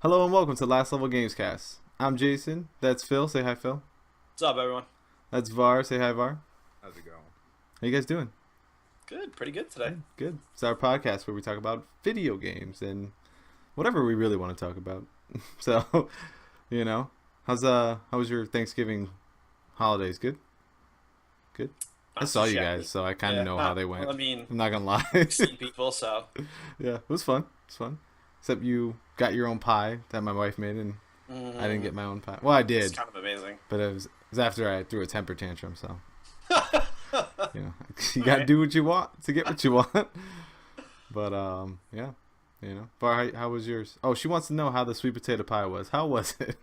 Hello and welcome to Last Level Gamescast. I'm Jason. That's Phil. Say hi, Phil. What's up, everyone? That's Var. Say hi, Var. How's it going? How you guys doing? Good, pretty good today. Good. Good. It's our podcast where we talk about video games and whatever we really want to talk about. So, how was your Thanksgiving holidays? Good. Good. I saw you guys, so I kind of know how they went. Well, I mean, I'm not gonna lie. seen people, so Yeah, it was fun. It was fun. Except you got your own pie that my wife made, and I didn't get my own pie. Well, I did. it's kind of amazing. But it was after I threw a temper tantrum, so you gotta do what you want to get what you want. But yeah, Bar, how was yours? Oh, she wants to know how the sweet potato pie was. How was it?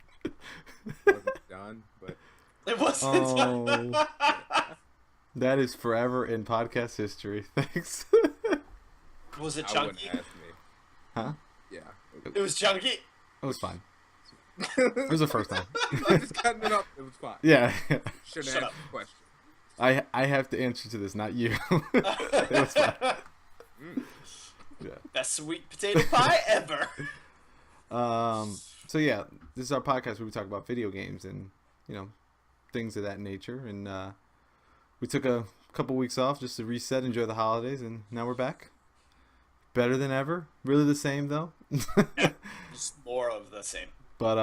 Wasn't done, but It wasn't. Oh, that is forever in podcast history. Thanks. Was it I wouldn't chunky? ask me. Huh? Yeah. It was chunky. It was fine. It was the first time. I just cutting it up. It was fine. Yeah. Shouldn't Shut ask up. the question. I have to answer to this, not you. It was fine. Yeah. Best sweet potato pie ever. So yeah, this is our podcast where we talk about video games and things of that nature. And we took a couple weeks off just to reset, enjoy the holidays, and now we're back. Better than ever. Really the same though. Just more of the same. But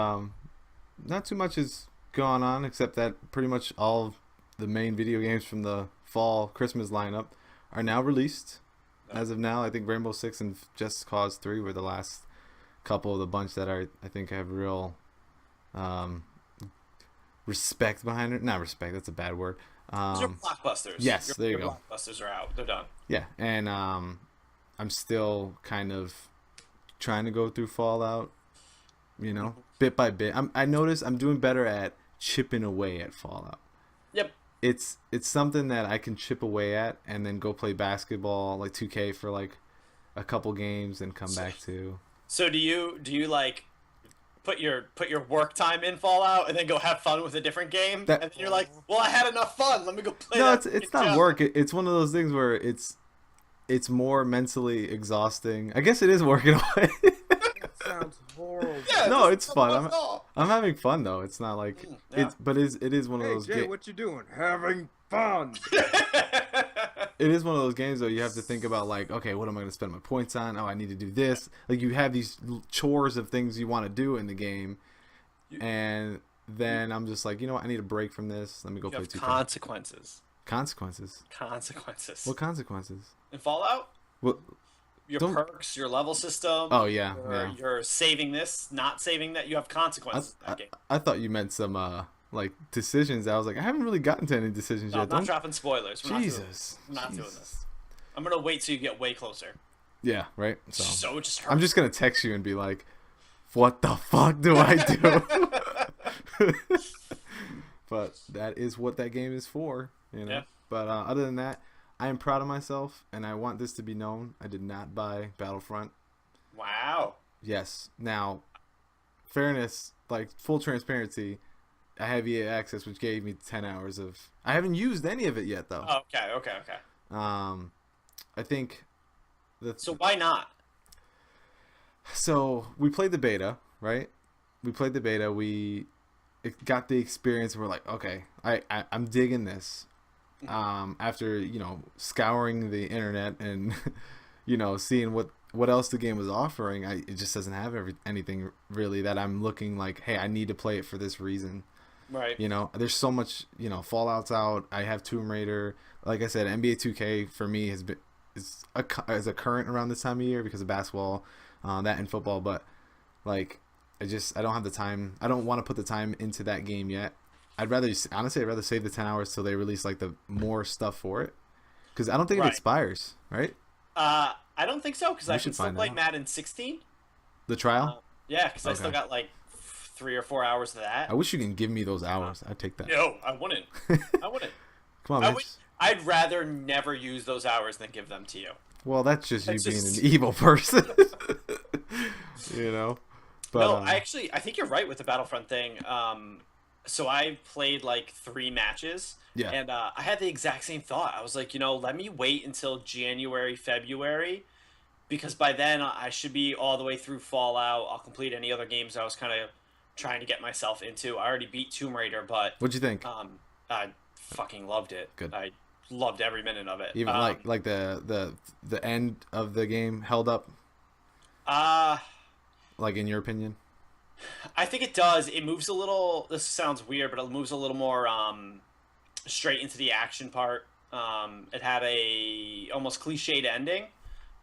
not too much has gone on except that pretty much all of the main video games from the fall Christmas lineup are now released. As of now, I think Rainbow Six and Just Cause 3 were the last couple of the bunch that I think have real respect behind it. Not respect, that's a bad word. Those are blockbusters. Yes, there you your go. Blockbusters are out. They're done. Yeah, and I'm still kind of trying to go through Fallout, bit by bit. I notice I'm doing better at chipping away at Fallout. Yep. It's something that I can chip away at and then go play basketball like 2K for like a couple games and come back to. So do you like put your work time in Fallout and then go have fun with a different game, and then you're like, well, I had enough fun. Let me go play. No, that it's not job. work. It's one of those things where it's more mentally exhausting. I guess it is work in a way. That sounds horrible. Yeah, No, that's it's not fun. at all. I'm having fun though. It's not like Yeah. it is one of Hey those. Jay, what you doing? Having fun. It is one of those games though. You have to think about like, okay, what am I going to spend my points on? Oh, I need to do this. Like you have these chores of things you want to do in the game, and then I'm just like, you know what? I need a break from this. Let me go You play have 2K. consequences. Consequences. Consequences. What consequences? In Fallout, What? your Don't- perks, your level system. Oh yeah, yeah. You're saving this, not saving that. You have consequences in that game. I thought you meant some like decisions. I was like, I haven't really gotten to any decisions No, I'm yet. not Don't- dropping spoilers. We're Jesus. not doing Jesus. this. I'm gonna wait till you get way closer. Yeah, right. So So just I'm just gonna text you and be like, "What the fuck do I do?" But that is what that game is for, Yeah. But other than that, I am proud of myself, and I want this to be known. I did not buy Battlefront. Wow. Yes. Now, fairness, like full transparency, I have EA Access, which gave me 10 hours of. I haven't used any of it yet, though. Okay. I think that's. So why not? So we played the beta, right? We played the beta. Got the experience. And we're like, okay, I'm digging this. After scouring the internet and seeing what else the game was offering, it just doesn't have anything really that I'm looking like. Hey, I need to play it for this reason. Right. There's so much. Fallout's out. I have Tomb Raider. Like I said, NBA 2K for me is a current around this time of year because of basketball, that and football. But like, I don't have the time. I don't want to put the time into that game yet. I'd rather save the 10 hours till they release like the more stuff for it, because I don't think it Right. expires, right? I don't think so because We I should can still find play out. Madden 16. The trial. Yeah, because I Okay. still got like 3 or 4 hours of that. I wish you can give me those hours. I'd take that. No, I wouldn't. I wouldn't. Come on, I man. would. I'd rather never use those hours than give them to you. Well, that's just That's you just- being an evil person. But No, I think you're right with the Battlefront thing. So I played like 3 matches. Yeah. And I had the exact same thought. I was like, let me wait until January, February, because by then I should be all the way through Fallout. I'll complete any other games I was kind of trying to get myself into. I already beat Tomb Raider, but What'd you think? I fucking loved it. Good. I loved every minute of it. Even like the end of the game held up. Like in your opinion? I think it does. It moves a little. This sounds weird, but it moves a little more straight into the action part. It had a almost cliched ending,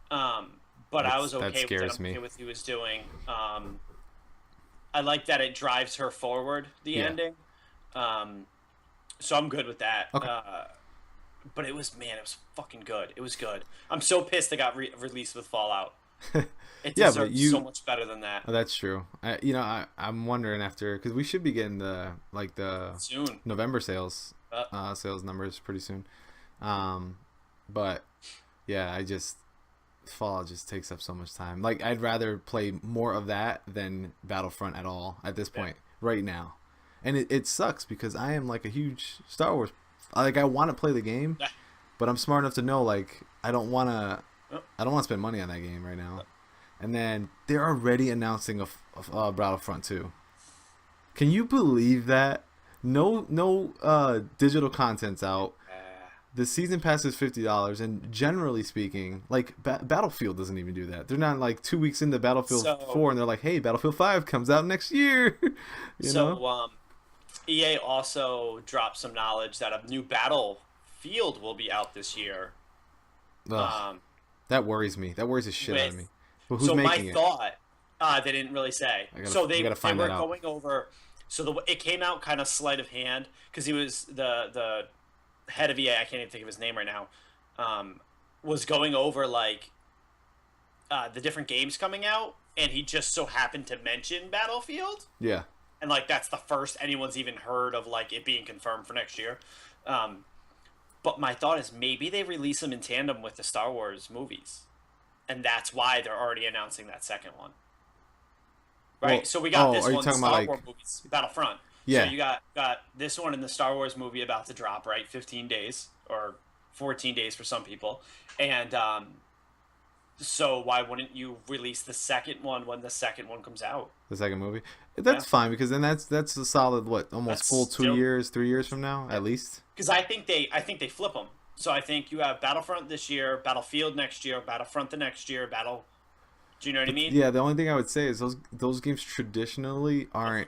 but I was okay with it. I'm okay with what he was doing. I like that it drives her forward. The ending, so I'm good with that. Okay. But it was fucking good. It was good. I'm so pissed it got released with Fallout. It deserves so much better than that. Oh, that's true. I'm wondering after, because we should be getting the soon November sales numbers pretty soon. But yeah, Fallout just takes up so much time. Like, I'd rather play more of that than Battlefront at all at this point right now. And it sucks because I am like a huge Star Wars. Like, I want to play the game, but I'm smart enough to know, like, I don't want to spend money on that game right now. And then they're already announcing a Battlefront 2. Can you believe that? No digital content's out. The season pass is $50, and generally speaking, like, Battlefield doesn't even do that. They're not like 2 weeks into Battlefield 4, and they're like, "Hey, Battlefield 5 comes out next year." you know? EA also dropped some knowledge that a new Battlefield will be out this year. That worries me. That worries the shit out of me. But who's making it? They didn't really say. They were going over. So it came out kind of sleight of hand because he was the head of EA. I can't even think of his name right now. Was going over like the different games coming out, and he just so happened to mention Battlefield. Yeah. And like that's the first anyone's even heard of like it being confirmed for next year. But my thought is maybe they release them in tandem with the Star Wars movies, and that's why they're already announcing that second one. Right. Well, so we got this one, the Star Wars movies, Battlefront. Yeah. So you got this one and the Star Wars movie about to drop, right? 15 days or 14 days for some people, and so why wouldn't you release the second one when the second one comes out? The second movie, that's fine because then that's a solid almost full 2 years, 3 years from now at least. Because I think they flip them. So I think you have Battlefront this year, Battlefield next year, Battlefront the next year, Do you know what I mean? Yeah, the only thing I would say is those games traditionally aren't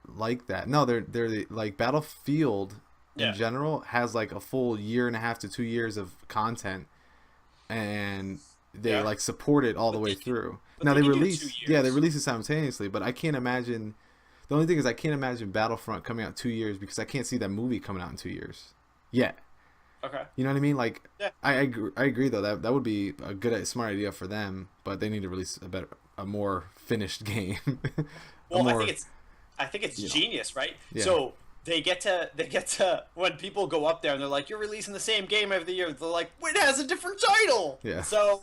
like that. No, they're like Battlefield in general has like a full 1.5 to 2 years of content, and they like support it all the way through. Now they release it simultaneously, but I can't imagine. The only thing is I can't imagine Battlefront coming out 2 years because I can't see that movie coming out in 2 years yet. Okay. You know what I mean? Like, I agree though that would be a smart idea for them, but they need to release a more finished game. Well, I think it's genius, right? Yeah. So they get to when people go up there and they're like, "You're releasing the same game every year." They're like, "It has a different title." Yeah. So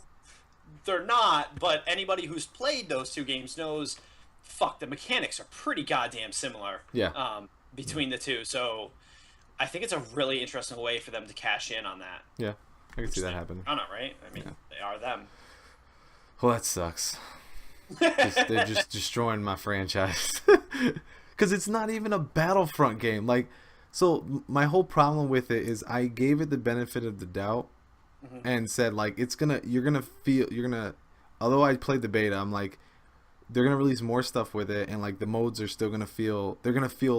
they're not, but anybody who's played those two games knows, the mechanics are pretty goddamn similar. Yeah. Between the two, so I think it's a really interesting way for them to cash in on that. Yeah, I can see that happening. I don't know, right? I mean, they are them. Well, that sucks. They're just destroying my franchise. Because it's not even a Battlefront game. Like, so my whole problem with it is I gave it the benefit of the doubt and said, like, although I played the beta, I'm like, they're going to release more stuff with it, and, like, the modes are still going to feel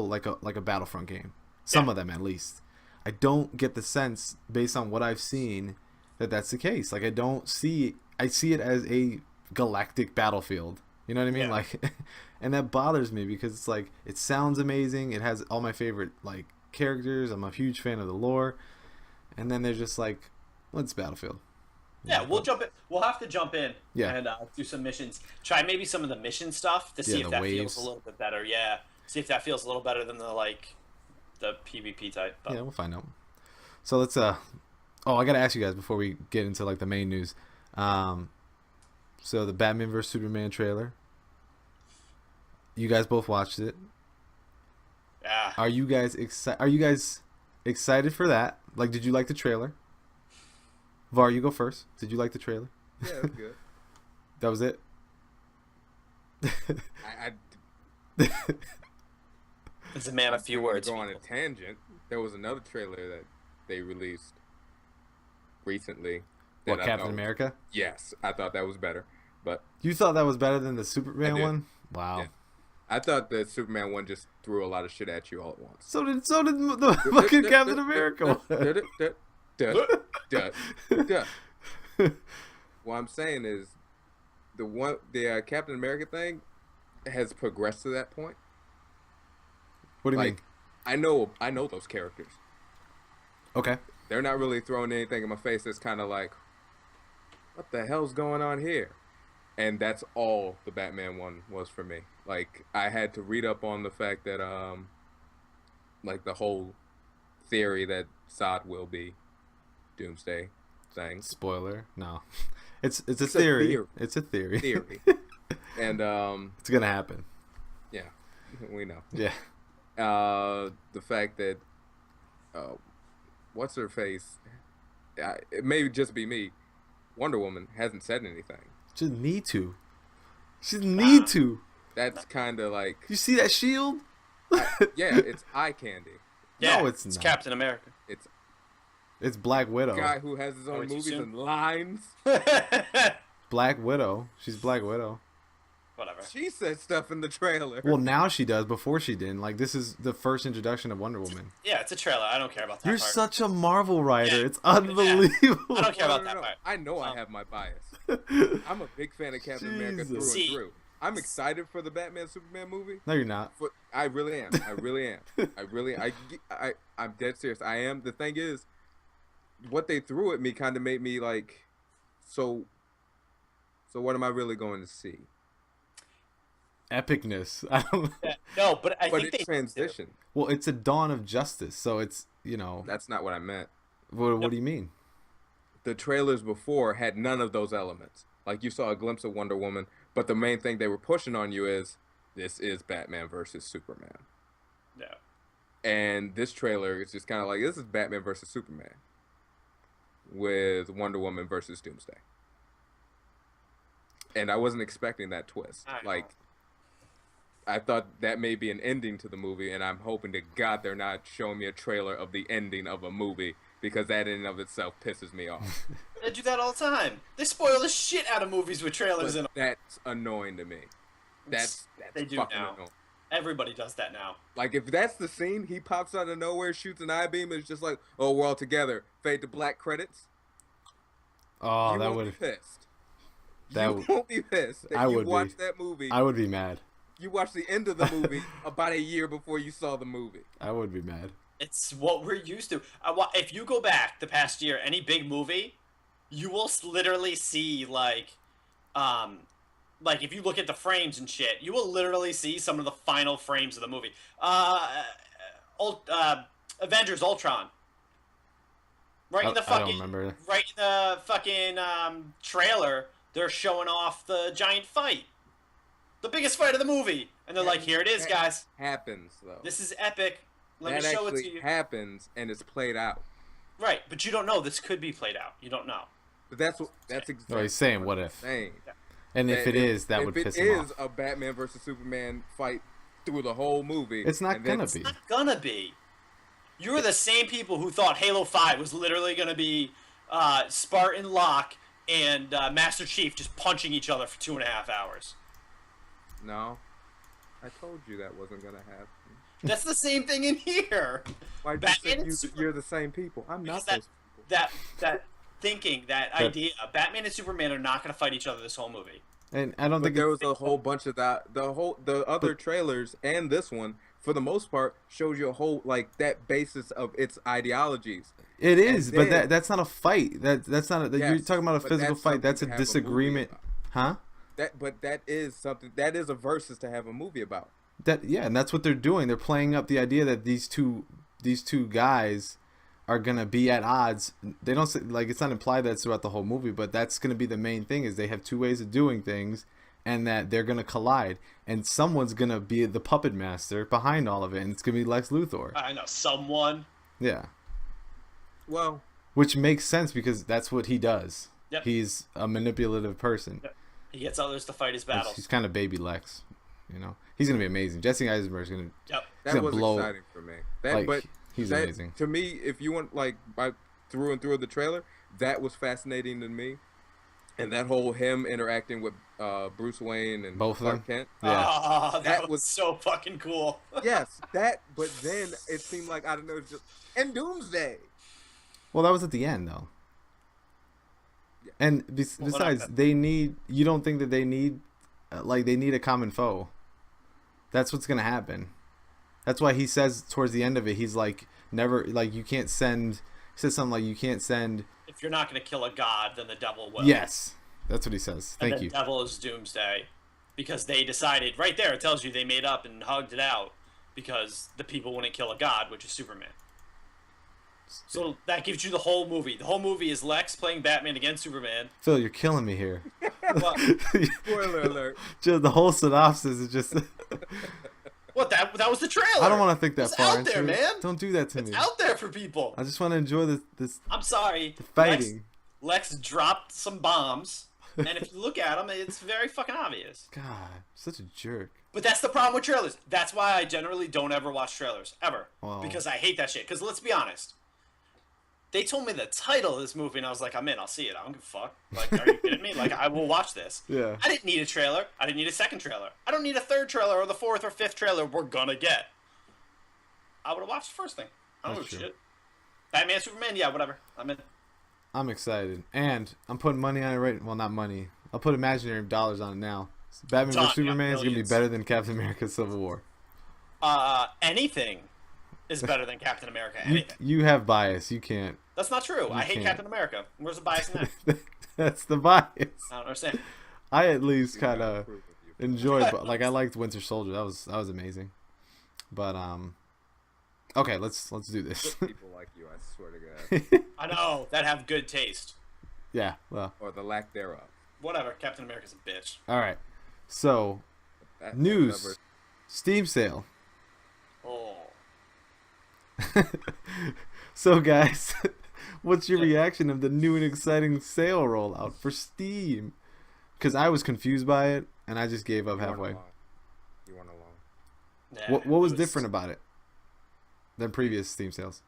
like a Battlefront game. Some of them, at least. I don't get the sense, based on what I've seen, that that's the case. Like, I see it as a galactic battlefield. You know what I mean? Yeah. Like, and that bothers me because it's like, it sounds amazing. It has all my favorite, like, characters. I'm a huge fan of the lore. And then they're just like, well, it's Battlefield. Yeah, we'll jump in. We'll have to jump in and do some missions. Try maybe some of the mission stuff to see if that waves. feels a little bit better. Yeah, see if that feels a little better than the PvP type. But. Yeah, we'll find out. So let's I gotta ask you guys before we get into like the main news. So the Batman vs Superman trailer. You guys both watched it. Yeah. Are you guys excited for that? Like, did you like the trailer? Var, you go first. Did you like the trailer? Yeah, it was good. That was it. I It's a man of few words. Go on a people. tangent. There was another trailer that they released recently. that What, I Captain thought- America? Yes, I thought that was better. But You thought that was better than the Superman I did. one? Wow. Yeah. I thought the Superman one just threw a lot of shit at you all at once. So did the fucking Captain America one. What I'm saying is, the Captain America thing has progressed to that point. What do you Like, I know those characters. mean? Okay. They're not really throwing anything in my face that's kind of like, what the hell's going on here? And that's all the Batman one was for me. Like, I had to read up on the fact that, like, the whole theory that Zod will be Doomsday thing. Spoiler. No. It's a It's a theory. theory. It's a theory. Theory. And, It's gonna happen. yeah, we know. Yeah. The fact that, what's her face? It may just be me. Wonder Woman hasn't said anything. She need to. She need to. That's kind of like, You see that shield? yeah, it's eye candy. Yeah, No, it's it's not. Captain America. It's It's Black Widow. a guy who has his own wait, too movies soon? and lines. Black Widow. She's Black Widow. Whatever. She said stuff in the trailer. Well, now she does. Before she didn't. Like, this is the first introduction of Wonder Woman. Yeah, it's a trailer. I don't care about that You're part. such a Marvel writer. Yeah. It's unbelievable. I don't care about No, that no. part. I know I have my bias. I'm a big fan of Captain America through Jesus. and See- through. I'm excited for the Batman Superman movie. No, you're not. I really am. I really am. I'm dead serious. I am. The thing is, what they threw at me kind of made me like, so what am I really going to see? Epicness. I don't. Yeah, no, but I But think it's they transition. Well, it's a dawn of justice. So it's, That's not what I meant. what do you mean? The trailers before had none of those elements. Like, you saw a glimpse of Wonder Woman, but the main thing they were pushing on you is, this is Batman versus Superman. Yeah. And this trailer is just kind of like, this is Batman versus Superman with Wonder Woman versus Doomsday. And I wasn't expecting that twist. I know. Like, I thought that may be an ending to the movie, and I'm hoping to God they're not showing me a trailer of the ending of a movie, because that in and of itself pisses me off. They do that all the time. They spoil the shit out of movies with trailers in But them. that's annoying to me. That's They do fucking now. annoying. Everybody does that now. Like, if that's the scene, he pops out of nowhere, shoots an eye beam, and it's just like, oh, we're all together. Fade to black credits. Oh, you that won't would. be pissed. that You would- won't be pissed. If I you would be. watch that movie, I would be mad. you watch the end of the movie about a year before you saw the movie. I would be mad. It's what we're used to. If you go back the past year, any big movie, you will literally see like if you look at the frames and shit, you will literally see some of the final frames of the movie. Avengers Ultron. Right in the I don't fucking remember. right in the fucking trailer, they're showing off the giant fight. The biggest fight of the movie. And they're like, here it is, guys. Happens, though. This is epic. Let that me show it to actually you. happens, and it's played out. Right, but you don't know. This could be played out. You don't know. But that's exactly No, he's saying what if. saying. And if it is, that would piss him If off. it is a Batman versus Superman fight through the whole movie, It's not and then- gonna be. It's not gonna be. You're the same people who thought Halo 5 was literally gonna be Spartan Locke and Master Chief just punching each other for 2.5 hours. No, I told you that wasn't gonna happen. That's the same thing in here. Why Batman and you Superman- you're the same people? I'm not Because those people. that thinking, that idea, Batman and Superman are not gonna fight each other this whole movie. And I don't But think there it's, was a whole bunch of that. The other trailers and this one, for the most part, shows you a whole like that basis of its ideologies. it is, and but then- that's not a fight. That's not. You're Yes, talking about a but physical that's fight. That's a something to have a movie disagreement, about. huh? That is something. That is a versus to have a movie about. And that's what they're doing. They're playing up the idea that these two guys are gonna be at odds. They don't say, like, it's not implied that it's throughout the whole movie, but that's gonna be the main thing, is they have two ways of doing things, and that they're gonna collide, and someone's gonna be the puppet master behind all of it, and it's gonna be Lex Luthor. I know someone. Yeah, Well, which makes sense because that's what he does. Yep. He's a manipulative person. Yep. He gets others to fight his battles. He's kind of baby Lex, you know. He's gonna be amazing. Jesse Eisenberg's gonna. Yep. That was blow, exciting for me. That, like, but he's that, amazing. To me, if you want like through and through the trailer, that was fascinating to me. And that whole him interacting with Bruce Wayne and Both of Clark them? Kent. Yeah. Oh, that was so fucking cool. Yes, that. But then it seemed like I don't know, just and Doomsday. Well, that was at the end though. Yeah. And besides, they need. You don't think that they need, they need a common foe. That's what's gonna happen. That's why he says towards the end of it, he's like, never, like, you can't send. He says something like, you can't send. If you're not going to kill a god, then the devil will. Yes, that's what he says. Thank you. The devil is Doomsday, because they decided right there. It tells you they made up and hugged it out because the people wouldn't kill a god, which is Superman. So that gives you the whole movie. The whole movie is Lex playing Batman against Superman. Phil, you're killing me here. What? Spoiler alert. Just the whole synopsis is just. What? That was the trailer. I don't want to think that It's far out there, into it. man. Don't do that to It's me. out there for people. I just want to enjoy this I'm sorry. the fighting. Lex dropped some bombs, and if you look at them, it's very fucking obvious. God, such a jerk. But that's the problem with trailers. That's why I generally don't ever watch trailers. Ever. Wow. Because I hate that shit. Because let's be honest. They told me the title of this movie, and I was like, I'm in. I'll see it. I don't give a fuck. Like, are you kidding me? Like, I will watch this. Yeah. I didn't need a trailer. I didn't need a second trailer. I don't need a third trailer or the fourth or fifth trailer we're gonna get. I would have watched the first thing. I don't That's give a true. shit. Batman, Superman, yeah, whatever. I'm in. I'm excited. And I'm putting money on it right. Well, not money. I'll put imaginary dollars on it now. Batman Done, vs. Superman yeah, is going to be millions. better than Captain America Civil War. Anything is better than Captain America. You, Anything. you have bias. You can't. That's not true. I hate can't. Captain America. Where's the bias in that? That's the bias. I don't understand. I at least kind I of approve of you. enjoyed, but like I liked Winter Soldier. That was amazing. But okay, let's do this. People like you, I swear to God. I know that have good taste. Yeah. Well. Or the lack thereof. Whatever. Captain America's a bitch. All right. So That- news. whatever. Steam sale. Oh. So guys, what's your reaction of the new and exciting sale rollout for Steam? Because I was confused by it and I just gave up You weren't halfway. alone. You weren't alone. Nah, What was it different about it than previous Steam sales?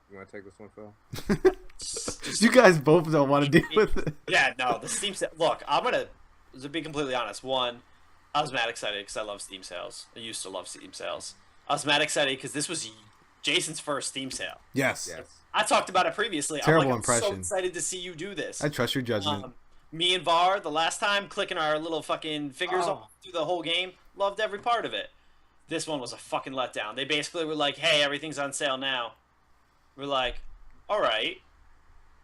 You want to take this one, Phil? You guys both don't want to deal with it. Yeah, no, the Steam sale. Look, I'm gonna to be completely honest. One, I was mad excited because I love Steam sales. I used to love Steam sales. I was mad excited because this was Jason's first Steam sale. Yes. Yes. I talked about it previously. Terrible I'm so impression. excited to see you do this. I trust your judgment. Me and Var, the last time, clicking our little fucking fingers Oh. off through the whole game, loved every part of it. This one was a fucking letdown. They basically were like, hey, everything's on sale now. We're like, all right.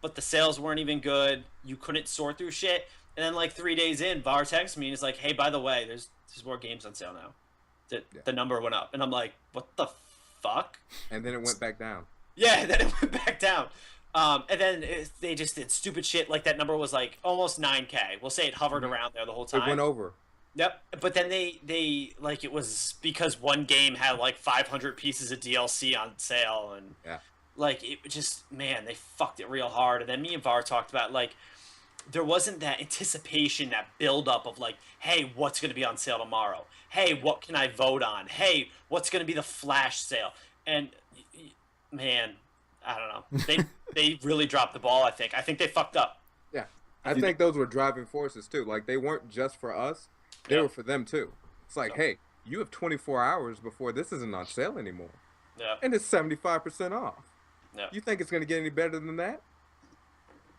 But the sales weren't even good. You couldn't sort through shit. And then like 3 days in, Var texts me and is like, hey, by the way, there's more games on sale now. The number went up. And I'm like, what the fuck? And then it went back down. Yeah, then it went back down. And then they just did stupid shit. Like that number was like almost 9K. We'll say it hovered around there the whole time. It went over. Yep. But then they like it was because one game had like 500 pieces of DLC on sale, and Yeah. like it just, man, they fucked it real hard. And then me and Var talked about like there wasn't that anticipation, that build up of like, hey, what's going to be on sale tomorrow? Hey, what can I vote on? Hey, what's going to be the flash sale? And man, I don't know. They really dropped the ball. I think they fucked up. Yeah. I think those were driving forces too. Like they weren't just for us; they Yeah. were for them too. It's like, hey, you have 24 hours before this isn't on sale anymore, Yeah. and it's 75% off. Yeah. You think it's gonna get any better than that?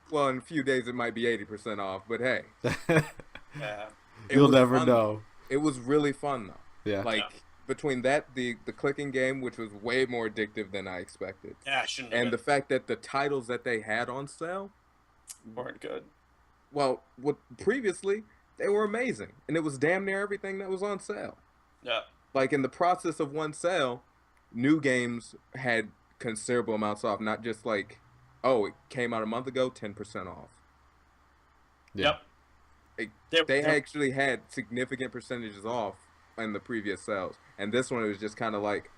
Well, in a few days it might be 80% off, but hey, Yeah. it You'll was never fun. know. It was really fun though. Yeah. Like between that, the clicking game, which was way more addictive than I expected, Yeah, it shouldn't have and the been. fact that the titles that they had on sale, Weren't good. well, previously they were amazing, and it was damn near everything that was on sale. Yeah. Like in the process of one sale, new games had considerable amounts off, not just like, oh, it came out a month ago, 10% off. Yep. They actually had significant percentages off in the previous sales, and this one it was just kind of like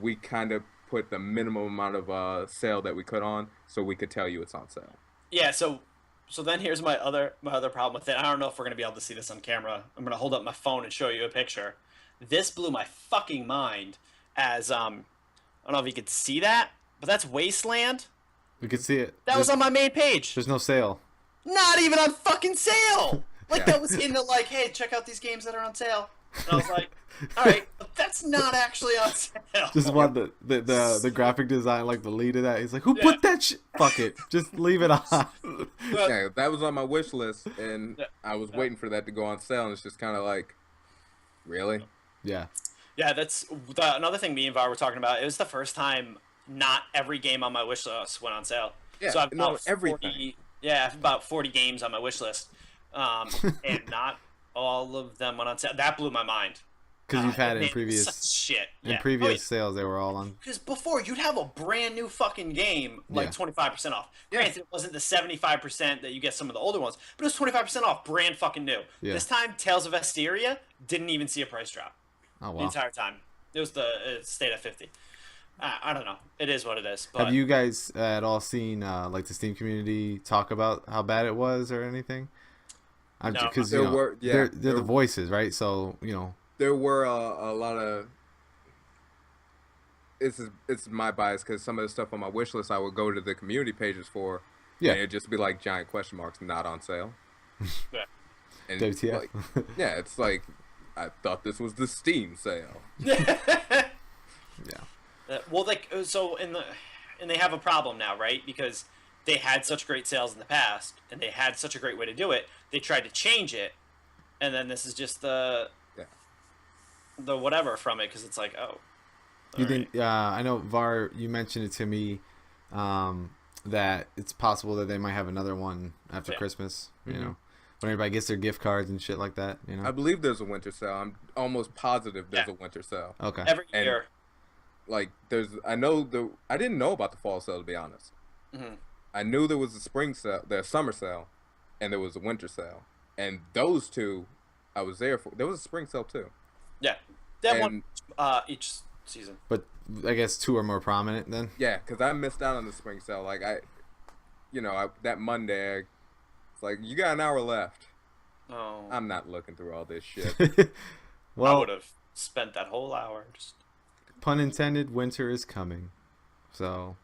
we kind of put the minimum amount of sale that we could on, so we could tell you it's on sale. Yeah, so So then here's my other problem with it. I don't know if we're gonna be able to see this on camera. I'm gonna hold up my phone and show you a picture. This blew my fucking mind. As I don't know if you could see that, but that's Wasteland. We could see it. That was on my main page. There's no sale. Not even on fucking sale. Like Yeah. that was in the like, hey, check out these games that are on sale. And I was like, all right, but that's not actually on sale. Just want the graphic design, like the lead of that. He's like, who put that shit? Fuck it. Just leave it on. Yeah, that was on my wish list, and Yeah. I was waiting for that to go on sale, and it's just kind of like, really? Yeah. Yeah, that's another thing me and Var were talking about. It was the first time not every game on my wish list went on sale. Yeah, So I've no, about everything. 40, yeah, I have about 40 games on my wish list, and not all of them went on sale. That blew my mind. Because you've had it in made previous such shit. in Yeah. previous sales, they were all on. Because before you'd have a brand new fucking game like Yeah. 25% off. Yeah. Granted, it wasn't the 75% that you get some of the older ones, but it was 25% off, brand fucking new. Yeah. This time, Tales of Vestiria didn't even see a price drop Oh the wow. entire time. It was it stayed at 50. I don't know. It is what it is. But Have you guys at all seen like the Steam community talk about how bad it was or anything? No. Because There you know, were- yeah, they're there- the voices, right? So you know, There were a lot of. It's my bias because some of the stuff on my wish list I would go to the community pages for, Yeah. and it'd just be like giant question marks, not on sale. Yeah. And WTF? like, yeah, it's like I thought this was the Steam sale. yeah, Well, like so and they have a problem now, right? Because they had such great sales in the past, and they had such a great way to do it. They tried to change it, and then this is just the whatever from it because it's like, oh. you all think? right. I know Var. You mentioned it to me that it's possible that they might have another one after Yeah. Christmas. You Mhm. know, when everybody gets their gift cards and shit like that. You know. I believe there's a winter sale. I'm almost positive there's Yeah. a winter sale. Okay. Every And- year? Like I didn't know about the fall sale, to be honest. Mhm. I knew there was a spring sale, the summer sale, and there was a winter sale, and those two I was there for. There was a spring sale too. Yeah, they have And- one each season. But I guess two are more prominent then. Yeah, because I missed out on the spring sale. Like that Monday, it's like you got an hour left. Oh, I'm not looking through all this shit. I Well, would have spent that whole hour just. pun intended. Winter is coming, so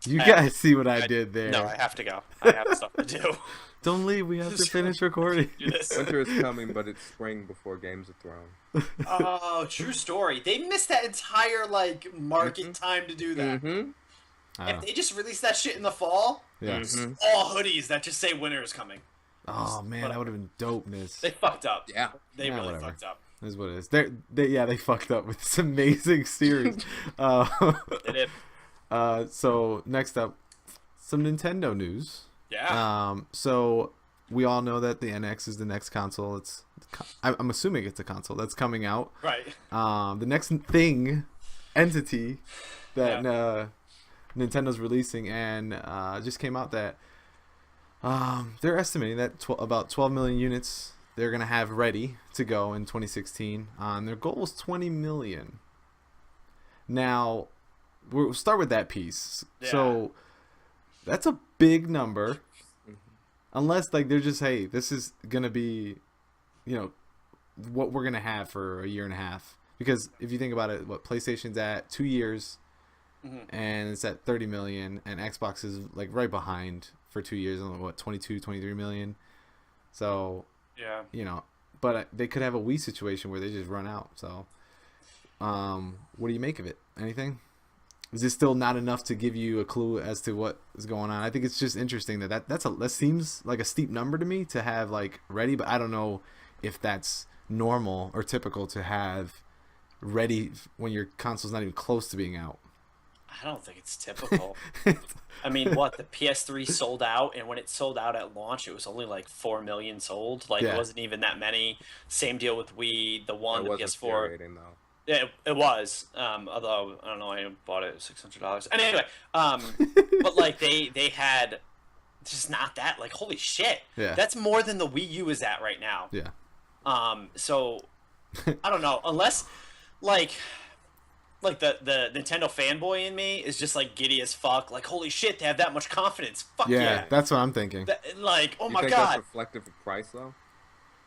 you I- guys see what I did there. No, I have to go. I have stuff to do. Don't leave. We have to finish recording. Do this. Winter is coming, but it's spring before Games of Thrones. Oh, true story. They missed that entire like market Mhm. time to do that. Mm-hmm. If they just released that shit in the fall, Yeah. Mhm. all hoodies that just say winter is coming. Oh man, that would have been dopeness. They fucked up. Yeah. They Yeah, really whatever. fucked up. Is what it is. They fucked up with this amazing series. They did. So next up, some Nintendo news. Yeah. So we all know that the NX is the next console. I'm assuming it's a console that's coming out. Right. The next entity that Nintendo's releasing, and just came out that they're estimating that about 12 million units they're gonna have ready to go in 2016. Their goal is 20 million. Now, we'll start with that piece. Yeah. So that's a big number. Unless like they're just, hey, this is gonna be, what we're gonna have for a year and a half. Because if you think about it, what PlayStation's at 2 years, and it's at 30 million, and Xbox is like right behind for 2 years, on what 22, 23 million. So Yeah. but they could have a Wii situation where they just run out. So, what do you make of it? Anything? Is it still not enough to give you a clue as to what is going on? I think it's just interesting that seems like a steep number to me to have like ready, but I don't know if that's normal or typical to have ready when your console's not even close to being out. I don't think it's typical. I mean, what, the PS3 sold out, and when it sold out at launch, it was only like 4 million sold. Like, Yeah. it wasn't even that many. Same deal with Wii, the one, It the was PS4. infuriating, though. Yeah, it was. Although, I don't know, I bought it at $600. Anyway, but like, they had just not that. Like, holy shit. Yeah. That's more than the Wii U is at right now. Yeah. So I don't know, unless like like the Nintendo fanboy in me is just like giddy as fuck. Like, holy shit, they have that much confidence. Fuck Yeah, yeah. that's what I'm thinking. Like, oh You my think that's god. reflective of price though?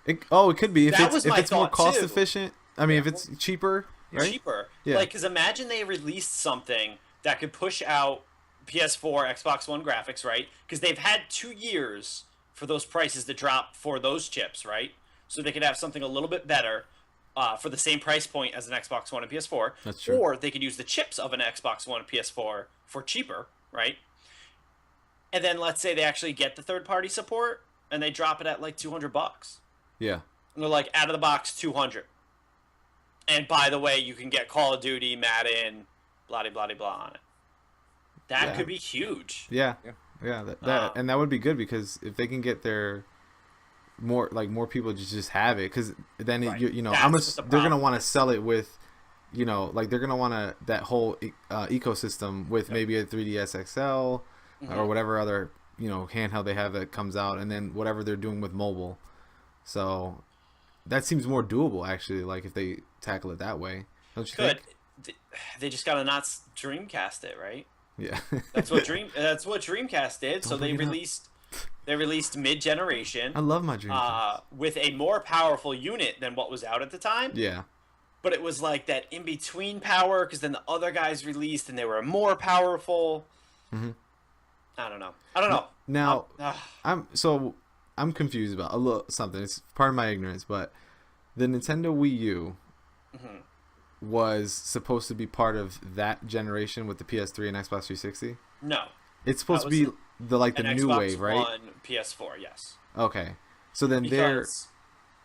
It could be if That was if my it's more thought, cost too. efficient. I mean, Yeah. if it's cheaper, right? Cheaper. Yeah. Like, because imagine they released something that could push out PS4, Xbox One graphics, right? Because they've had 2 years for those prices to drop for those chips, right? So they could have something a little bit better for the same price point as an Xbox One and PS4. That's true. Or they could use the chips of an Xbox One and PS4 for cheaper, right? And then let's say they actually get the third party support and they drop it at like $200. Yeah. And they're like, out of the box, 200. And by the way, you can get Call of Duty, Madden, blah blah blah blah on it. That Yeah. could be huge. Yeah. Yeah. Yeah. That and that would be good because if they can get their more people just have it, because then Right. you know That's the they're gonna problem want to is. sell it with, you know, like they're gonna want to that whole ecosystem with maybe a 3DS XL or whatever other, you know, handheld they have that comes out, and then whatever they're doing with mobile. So that seems more doable actually. Like if they tackle it that way, don't you Good. think? They just gotta not Dreamcast it, right? Yeah. That's what Dreamcast did. So Don't they bring it up. released mid generation I love my Dreamcast. with a more powerful unit than what was out at the time. Yeah. But it was like that in between power because then the other guys released and they were more powerful. Mhm. I don't know. Now Uh, I'm confused about a little something. It's part of my ignorance, but the Nintendo Wii U Mhm. was supposed to be part of that generation with the PS3 and Xbox 360. no. It's supposed to was be the An new Xbox wave, right? One, PS4, yes. Okay. So then Because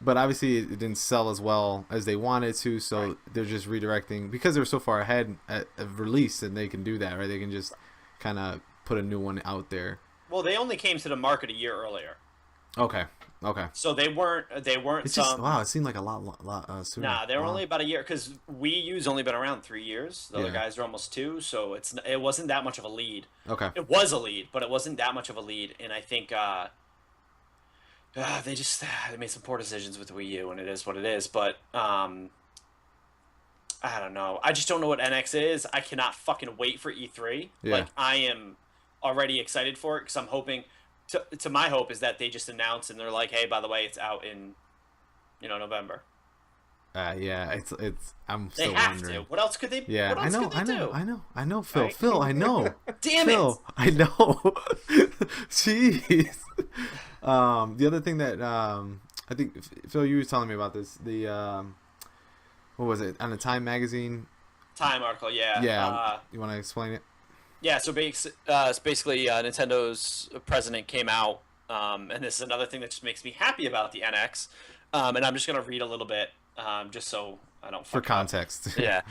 but obviously it didn't sell as well as they wanted to, so Right. they're just redirecting because they're so far ahead of release, and they can do that, right? They can just kind of put a new one out there. well, they only came to the market a year earlier, Okay. so they weren't It's just wow. It seemed like a lot sooner. Nah, they were Wow. only about a year because Wii U's only been around 3 years. The other Yeah. guys are almost 2, so it wasn't that much of a lead. Okay. It was a lead, but it wasn't that much of a lead, and I think they made some poor decisions with the Wii U, and it is what it is. But I don't know. I just don't know what NX is. I cannot fucking wait for E3. Yeah. Like I am already excited for it because I'm hoping. To my hope is that they just announce and they're like, hey, by the way, it's out in, November. Yeah. It's. I'm They still have wondering. to. What else could they? Yeah, What else could they do? I know, Phil. Right? Phil, I know. Damn Phil, it! I know. Jeez. The other thing that I think Phil, you were telling me about this. The what was it on the Time magazine? Time article, yeah. Yeah. You want to explain it? Yeah, so basically, Nintendo's president came out, and this is another thing that just makes me happy about the NX. And I'm just going to read a little bit, just so I don't For fuck up. context. Yeah.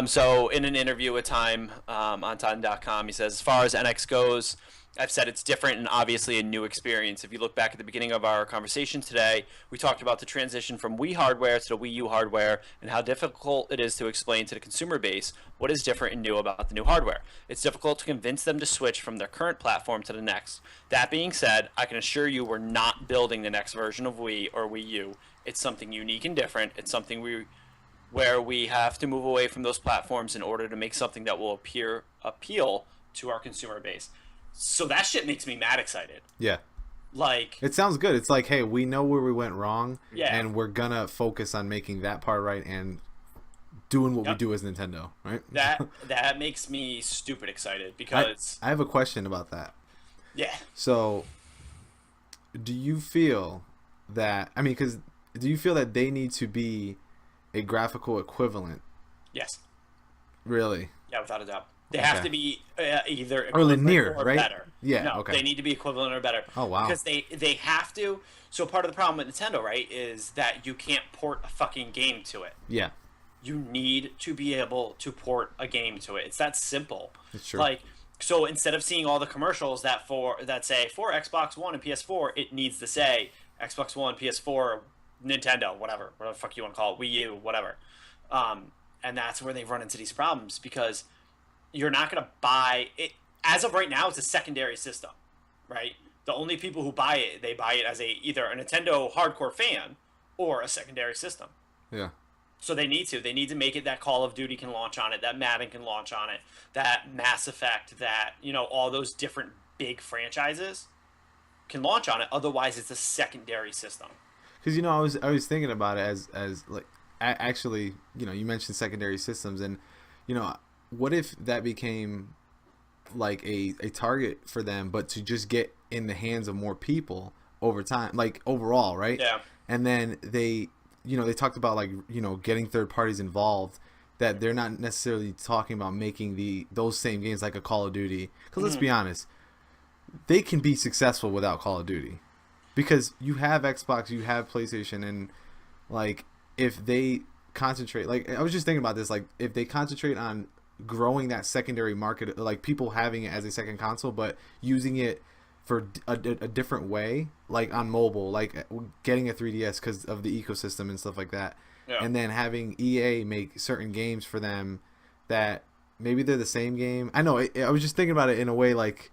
So in an interview with Time on Time.com, he says, as far as NX goes, I've said it's different and obviously a new experience. If you look back at the beginning of our conversation today, we talked about the transition from Wii hardware to the Wii U hardware and how difficult it is to explain to the consumer base what is different and new about the new hardware. It's difficult to convince them to switch from their current platform to the next. That being said, I can assure you we're not building the next version of Wii or Wii U. It's something unique and different. It's something where we have to move away from those platforms in order to make something that will appeal to our consumer base. So that shit makes me mad excited. Yeah. Like, It sounds good. It's like, hey, we know where we went wrong, Yeah. and we're gonna focus on making that part right and doing what we Yep. do as Nintendo, right? that makes me stupid excited because I have a question about that. yeah. So, do you feel that? I mean, because do you feel that they need to be a graphical equivalent? Yes. Really? Yeah, without a doubt. They have Okay. to be either Or equivalent linear, or right? better. Yeah, No, okay. they need to be equivalent or better. Oh, wow. Because they have to. So part of the problem with Nintendo, right, is that you can't port a fucking game to it. Yeah. You need to be able to port a game to it. It's that simple. It's true. Like, so instead of seeing all the commercials that say for Xbox One and PS4, it needs to say Xbox One, PS4, Nintendo, whatever the fuck you want to call it, Wii U, whatever. And that's where they've run into these problems because you're not going to buy it. As of right now, it's a secondary system, right? The only people who buy it, they buy it as either a Nintendo hardcore fan or a secondary system. Yeah. So they need to. They need to make it that Call of Duty can launch on it, that Madden can launch on it, that Mass Effect, that, all those different big franchises can launch on it. Otherwise, it's a secondary system. Because I was thinking about it as like actually, you mentioned secondary systems, and what if that became like a target for them, but to just get in the hands of more people over time, like overall, right? Yeah. And then they talked about like getting third parties involved, that they're not necessarily talking about making those same games like a Call of Duty, because let's be honest, they can be successful without Call of Duty, because you have Xbox, you have PlayStation, and like if they concentrate, like I was just thinking about this, like if they concentrate on growing that secondary market, like people having it as a second console but using it for a different way, like on mobile, like getting a 3DS because of the ecosystem and stuff like that. Yeah. And then having EA make certain games for them that maybe they're the same game. I know, I was just thinking about it in a way, like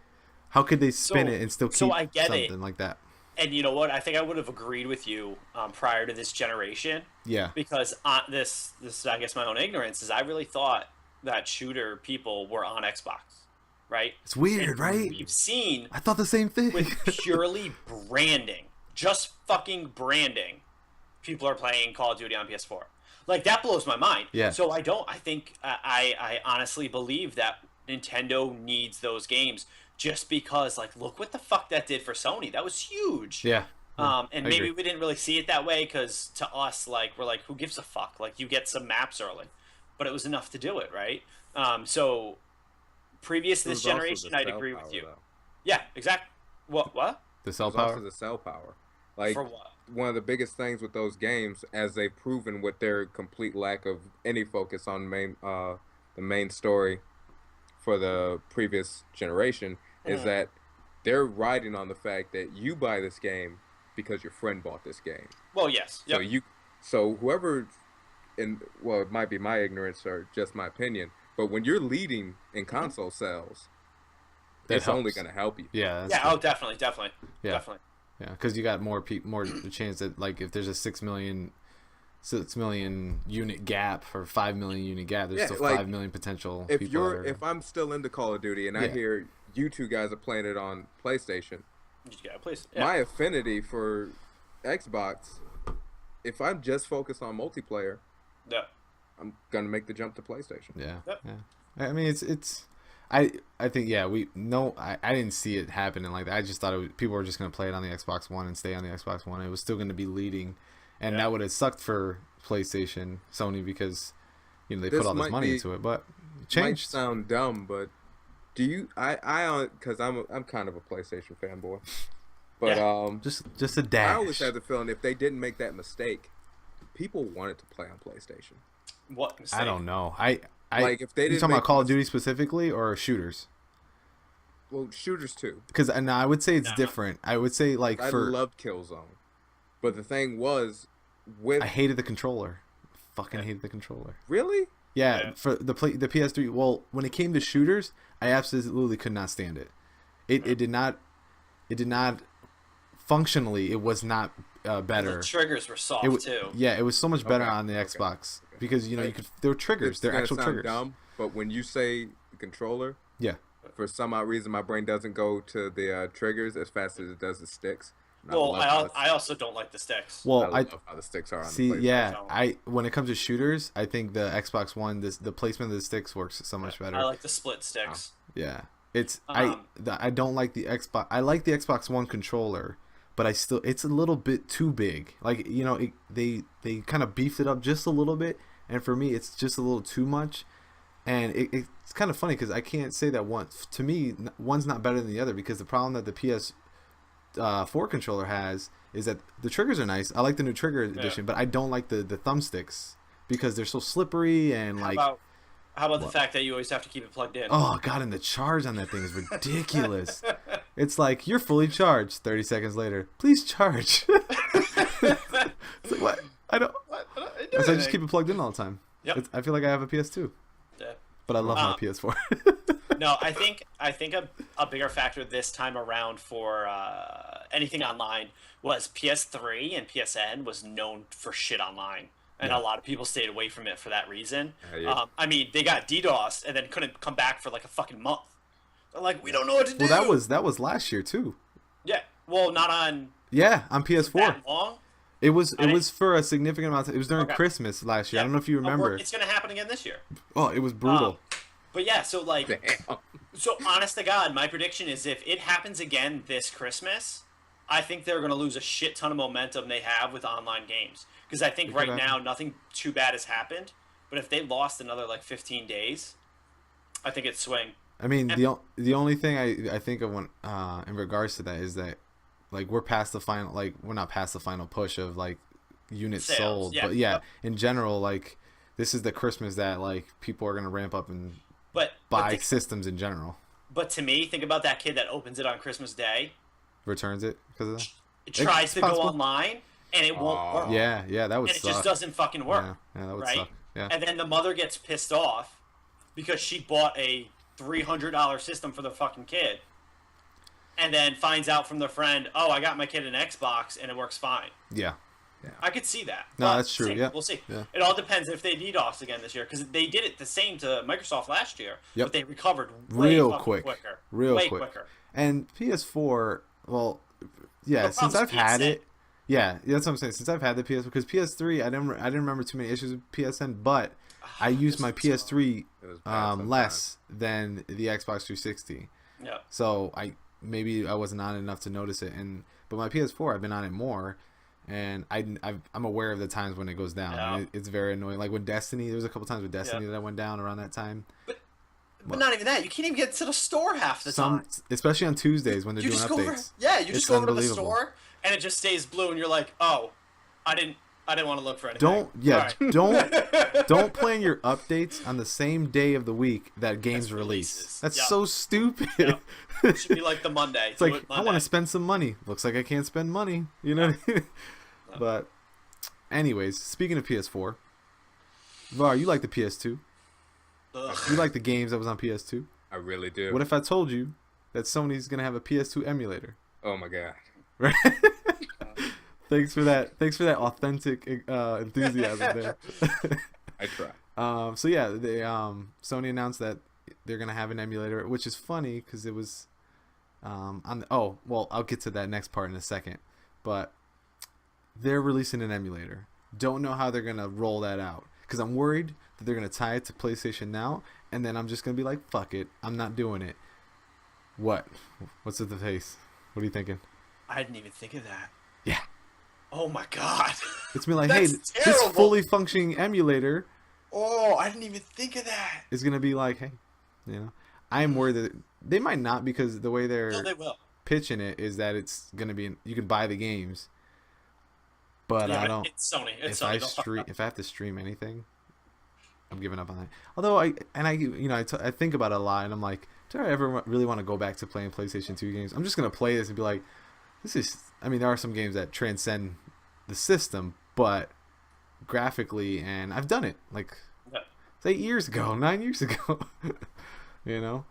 how could they spin it and still keep I get something like that. And you know what? I think I would have agreed with you prior to this generation. Yeah. Because this I guess my own ignorance is I really thought that shooter people were on Xbox, right? It's weird, And right? We've seen I thought the same thing. with purely branding, just fucking branding, people are playing Call of Duty on PS4. Like that blows my mind. Yeah. So I think I honestly believe that Nintendo needs those games just because, like, look what the fuck that did for Sony. That was huge. Yeah. And maybe we didn't really see it that way because to us, like, we're like, who gives a fuck? Like, you get some maps early. But it was enough to do it, right? So previous to this generation, I'd agree with you. Though. Yeah, exactly. What? The cell There's power? also the cell power. Like, For what? one of the biggest things with those games, as they've proven with their complete lack of any focus on the main story for the previous generation, is that they're riding on the fact that you buy this game because your friend bought this game. Well, yes. Yep. So whoever, it might be my ignorance or just my opinion, but when you're leading in console sales, it's only going to help you. Yeah. Yeah. Oh, definitely. Yeah. Definitely. Yeah, because you got more chance that, like, if there's a 6 million unit gap or 5 million unit gap, there's still like, 5 million potential. If I'm still into Call of Duty and I hear you two guys are playing it on PlayStation, my affinity for Xbox, if I'm just focused on multiplayer, I'm gonna make the jump to PlayStation. Yeah. Yep. Yeah. I mean, it's. I think I didn't see it happening like that. I just thought people were just going to play it on the Xbox One and stay on the Xbox One. It was still going to be leading, and that would have sucked for PlayStation, Sony, because they put all this money into it. But it changed. Might sound dumb, but do you? Because I'm kind of a PlayStation fanboy, but just a dash. I always had the feeling if they didn't make that mistake, people wanted to play on PlayStation. What mistake? I don't know. Like if they didn't. You talking about Call of Duty specifically or shooters? Well, shooters too. Because I would say it's different. I would say I loved Killzone, but the thing was, I hated the controller. Fucking hated the controller. Really? Yeah. For the PS3. Well, when it came to shooters, I absolutely could not stand it. It did not. Functionally, it was not better. The triggers were soft too. Yeah, it was so much better on the Xbox because you could. There were triggers. They're actual triggers. Dumb, but when you say the controller, for some odd reason, my brain doesn't go to the triggers as fast as it does the sticks. Well, I also don't like the sticks. Well, I love how the sticks are on see. the PlayStation. Yeah, when it comes to shooters, I think the Xbox One, the placement of the sticks works so much better. I like the split sticks. Yeah, it's I don't like the Xbox. I like the Xbox One controller. But it's a little bit too big. Like, they kind of beefed it up just a little bit. And for me, it's just a little too much. And it's kind of funny because I can't say that to me, one's not better than the other. Because the problem that the PS4 controller has is that the triggers are nice. I like the new trigger edition, but I don't like the thumbsticks. Because they're so slippery and How about the fact that you always have to keep it plugged in? Oh, God, and the charge on that thing is ridiculous. It's like, you're fully charged. 30 seconds later, please charge. It's like, what? I don't. So I just keep it plugged in all the time. Yep. I feel like I have a PS2. Yeah. But I love my PS4. No, I think a bigger factor this time around for anything online was PS3 and PSN was known for shit online. and Yeah. a lot of people stayed away from it for that reason. Yeah. I mean, they got DDoS and then couldn't come back for like a fucking month. They're like, we don't know what to do. Well, that was last year too. Yeah. Well, not on Yeah, on PS4. that long. It was for a significant amount of time. It was during Okay. Christmas last year. Yeah. I don't know if you remember. It's gonna happen again this year. Oh, it was brutal. But yeah, so like, Damn. so honest to God, my prediction is if it happens again this Christmas, I think they're gonna lose a shit ton of momentum they have with online games. Because I think It right could now happen. nothing too bad has happened. But if they lost another like 15 days, I think it's swing. I mean, the only thing I think of when in regards to that is that like we're past the final, like we're not past the final push of like units Sales, sold, yeah. but yeah, in general, like this is the Christmas that like people are gonna ramp up and But buy systems in general. but to me, think about that kid that opens it on Christmas Day. Returns it because of that. It tries It's to possible. go online and it won't work. Yeah, that would And it suck. just doesn't fucking work. Yeah, that would right? suck. Yeah. And then the mother gets pissed off because she bought a $300 system for the fucking kid, and then finds out from the friend, "Oh, I got my kid an Xbox and it works fine." Yeah. I could see that. No, But that's true, see. yeah. We'll see. Yeah. It all depends if they DDoS again this year, because they did it the same to Microsoft last year, Yep. but they recovered way Real fucking quick. quicker. Real way quick. quicker. And PS4, well, yeah, The since problem's I've had PSN. it, yeah, that's what I'm saying. Since I've had the PS, because PS3, I didn't remember too many issues with PSN, but I used my PS3 It was bad sometimes. less than the Xbox 360. Yeah. So maybe I wasn't on it enough to notice it, but my PS4, I've been on it more, and I'm aware of the times when it goes down. Yeah. And it's very annoying. Like when Destiny, there was a couple times with Destiny that went down around that time. But not even that. You can't even get to the store half the time. Especially on Tuesdays when they're You doing just go over, updates. yeah, you It's just go over to the unbelievable. store and it just stays blue, and you're like, "Oh, I didn't want to look for anything." Don't plan your updates on the same day of the week that games That's release. releases. That's Yeah. so stupid. Yeah. It should be like the Monday. It's like I want to spend some money. Looks like I can't spend money. You know. What I mean? But, anyways, speaking of PS4, Var, you like the PS2? You like the games that was on PS2? I really do. What if I told you that Sony's gonna have a PS2 emulator? Oh my god. Right. Thanks for that. Thanks for that authentic enthusiasm there. I try. So yeah, they Sony announced that they're gonna have an emulator, which is funny because it was I'll get to that next part in a second, but they're releasing an emulator. Don't know how they're gonna roll that out because I'm worried that they're gonna tie it to PlayStation Now, and then I'm just gonna be like, fuck it, I'm not doing it. What's with the face? What are you thinking? I didn't even think of that. Yeah. Oh my god. It's me like, hey, That's this terrible. fully functioning emulator Oh, I didn't even think of that. is gonna be like, hey, I'm worried that they might not, because the way they're No, they will. pitching it is that it's gonna be you can buy the games, but Yeah, I don't. It's Sony. It's If Sony. I Don't fuck up. if I have to stream anything, I'm giving up on that. Although I think about it a lot, and I'm like, do I ever really want to go back to playing PlayStation 2 games? I'm just gonna play this and be like, this is. I mean, there are some games that transcend the system, but graphically, and I've done it like Yeah. it's 8 years ago, 9 years ago. You know,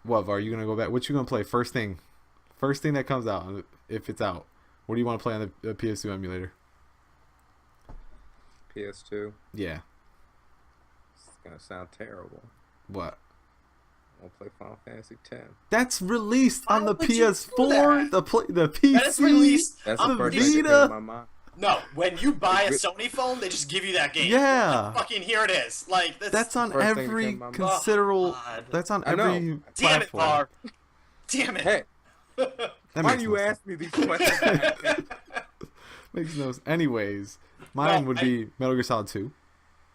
what are you gonna go back? What you gonna play first thing that comes out, if it's out? What do you want to play on the PS2 emulator? PS2. Yeah. It's gonna sound terrible. What? I'll play Final Fantasy X. That's released on Why the would you do PS4, that? the PC. That is released. That's on the first thing that Vita. came to my mind. No, when you buy a Sony phone, they just give you that game. Yeah. Like, fucking here it is. Like That's on First thing that every came to my mind. considerable. God. That's on I know. every Damn it, platform. Bar. Damn it. Hey, That why makes do you no sense. ask me these questions? Makes no sense. Anyways, mine No, would be Metal Gear Solid 2,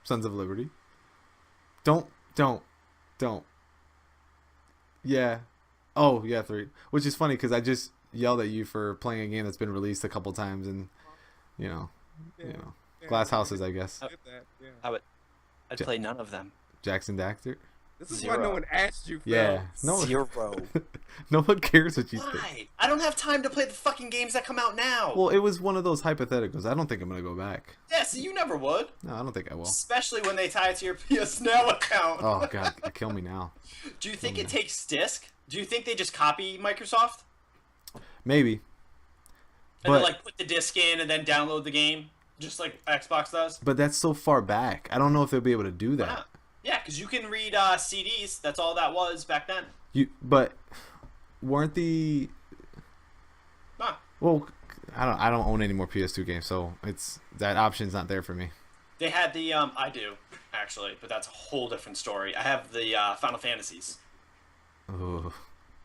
Sons of Liberty. Don't. Yeah. Oh, yeah, 3. Which is funny because I just yelled at you for playing a game that's been released a couple times, and Yeah, Glass Houses, I guess. get that, yeah. I'd play none of them. Jackson Dactor. This is Zero. why no one asked you, Phil. Yeah. No. Zero. No one cares what you think. Why? I don't have time to play the fucking games that come out now. Well, it was one of those hypotheticals. I don't think I'm gonna go back. Yeah, so you never would. No, I don't think I will. Especially when they tie it to your PS Now account. Oh God, kill me now. Do you think it takes disc? Do you think they just copy Microsoft? Maybe. And then, But like, put the disc in and then download the game? just like Xbox does. But that's so far back. I don't know if they'll be able to do Why that. not? Yeah, because you can read CDs. That's all that was back then. But weren't the Nah. well? I don't own any more PS2 games, so it's that option's not there for me. They had the I do actually, but that's a whole different story. I have the Final Fantasies Ooh.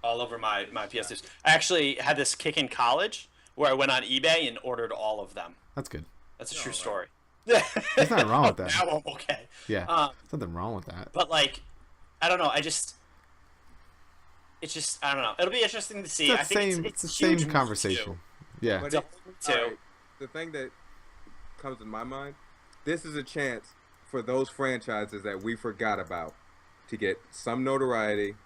all over my PS2s. I actually had this kick in college where I went on eBay and ordered all of them. That's good. That's a true story. There's nothing wrong with that. Now I'm okay. Yeah, there's nothing wrong with that. But like, I don't know. It's just I don't know. It'll be interesting to see. It's the same conversation. Yeah. But alright, the thing that comes to my mind, this is a chance for those franchises that we forgot about to get some notoriety.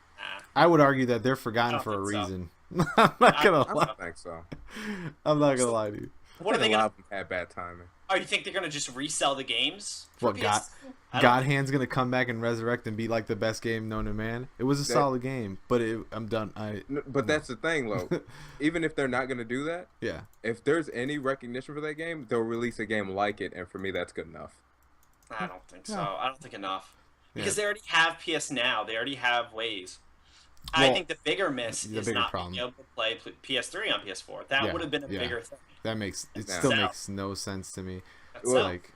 I would argue that they're forgotten for a reason. I'm not gonna lie. I don't think so. I'm not gonna lie to you. What are they A lot gonna? of them had bad timing. Oh, you think they're gonna just resell the games? What God Hand's gonna come back and resurrect and be like the best game known to man? It was a solid game, but I'm done. But that's the thing, though. Even if they're not gonna do that, Yeah. if there's any recognition for that game, they'll release a game like it, and for me, that's good enough. I don't think so. Yeah. I don't think enough because Yeah. they already have PS Now. They already have ways. I Well, think the bigger miss the is bigger not problem. being able to play PS3 on PS4. That Yeah, would have been a yeah. bigger thing. That makes Yeah. still So- makes no sense to me. That's Well, Like,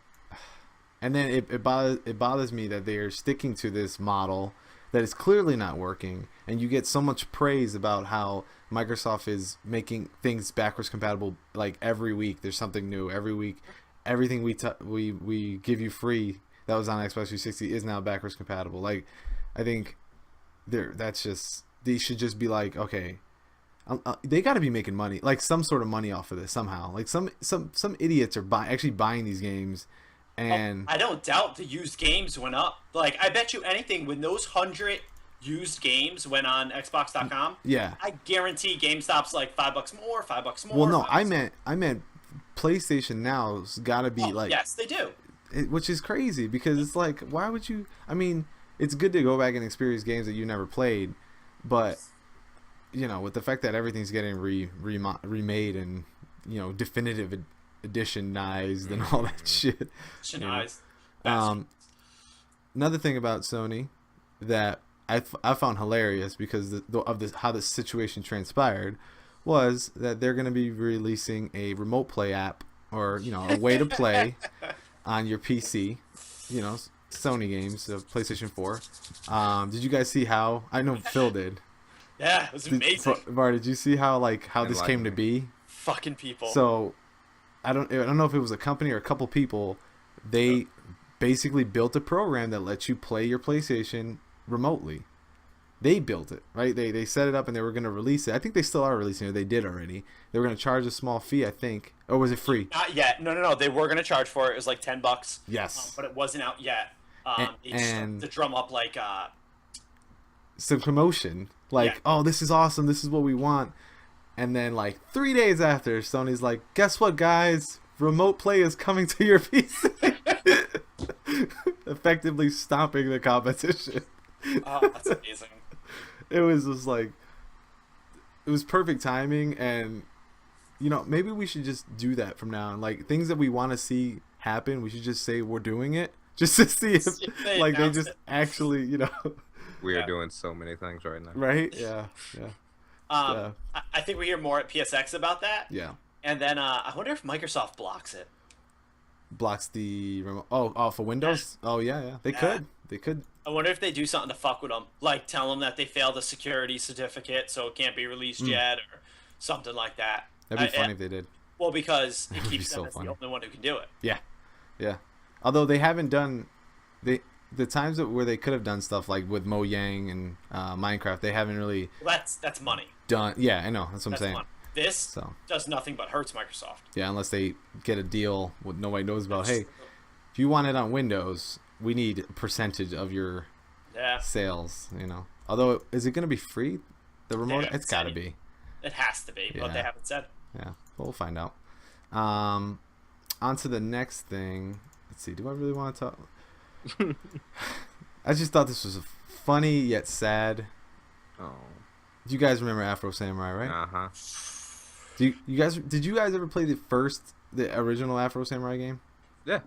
and then it bothers me that they're sticking to this model that is clearly not working, and you get so much praise about how Microsoft is making things backwards compatible. Like every week, there's something new. Every week, everything we give you free that was on Xbox 360 is now backwards compatible. Like, I think they should just be like, okay. They got to be making money, like some sort of money off of this somehow. Like some idiots are actually buying these games, and I don't doubt the used games went up. Like I bet you anything when those 100 used games went on Xbox.com. yeah. I guarantee GameStop's like $5 more, $5 more. Well, no, $5 I meant PlayStation Now's got to be like, yes, they do. which is crazy because it's like, why would you? I mean, it's good to go back and experience games that you never played, but you know, with the fact that everything's getting remade and, you know, definitive editionized and all that shit. Another thing about Sony that I found hilarious because of how the situation transpired was that they're going to be releasing a remote play app, or, you know, a way to play on your PC, you know, Sony games of PlayStation 4. Did you guys see how? I know Phil did. Yeah, it was amazing. Var, did you see how this came to be? Fucking people. So, I don't know if it was a company or a couple people. They basically built a program that lets you play your PlayStation remotely. They built it, right? They set it up and they were going to release it. I think they still are releasing it. They did already. They were going to charge a small fee, I think. Or was it free? Not yet. No. They were going to charge for it. It was like $10. Yes. But it wasn't out yet. And to drum up like some commotion. Like, oh, this is awesome. This is what we want. And then like 3 days after, Sony's like, guess what, guys? Remote play is coming to your PC. Effectively stopping the competition. Oh, that's amazing. It was just like, it was perfect timing. And, you know, maybe we should just do that from now on. Like, things that we want to see happen, we should just say we're doing it. Just to see if like they just actually, you know. We are doing so many things right now. Right? Yeah. I think we hear more at PSX about that. Yeah. And then I wonder if Microsoft blocks it. Blocks the remote. Oh, for Windows? Yeah. Oh, yeah. They could. I wonder if they do something to fuck with them. Like tell them that they failed a security certificate so it can't be released yet or something like that. That'd be funny if they did. Well, because it That'd be keeps them so as funny. the only one who can do it. Yeah. Although they haven't done the times where they could have done stuff like with Mojang and Minecraft, they haven't really Well, that's money. done. Yeah, I know. That's what I'm That's saying. money. This does nothing but hurts Microsoft. Yeah, unless they get a deal what nobody knows about. Hey, if you want it on Windows, we need a percentage of your sales, you know. Although, is it going to be free? The remote? It's got to be. It has to be, but they haven't said. Yeah, we'll find out. On to the next thing. Let's see. Do I really want to talk? I just thought this was funny yet sad. Oh. Do you guys remember Afro Samurai, right? Uh-huh. Did you guys ever play the first the original Afro Samurai game? Yeah.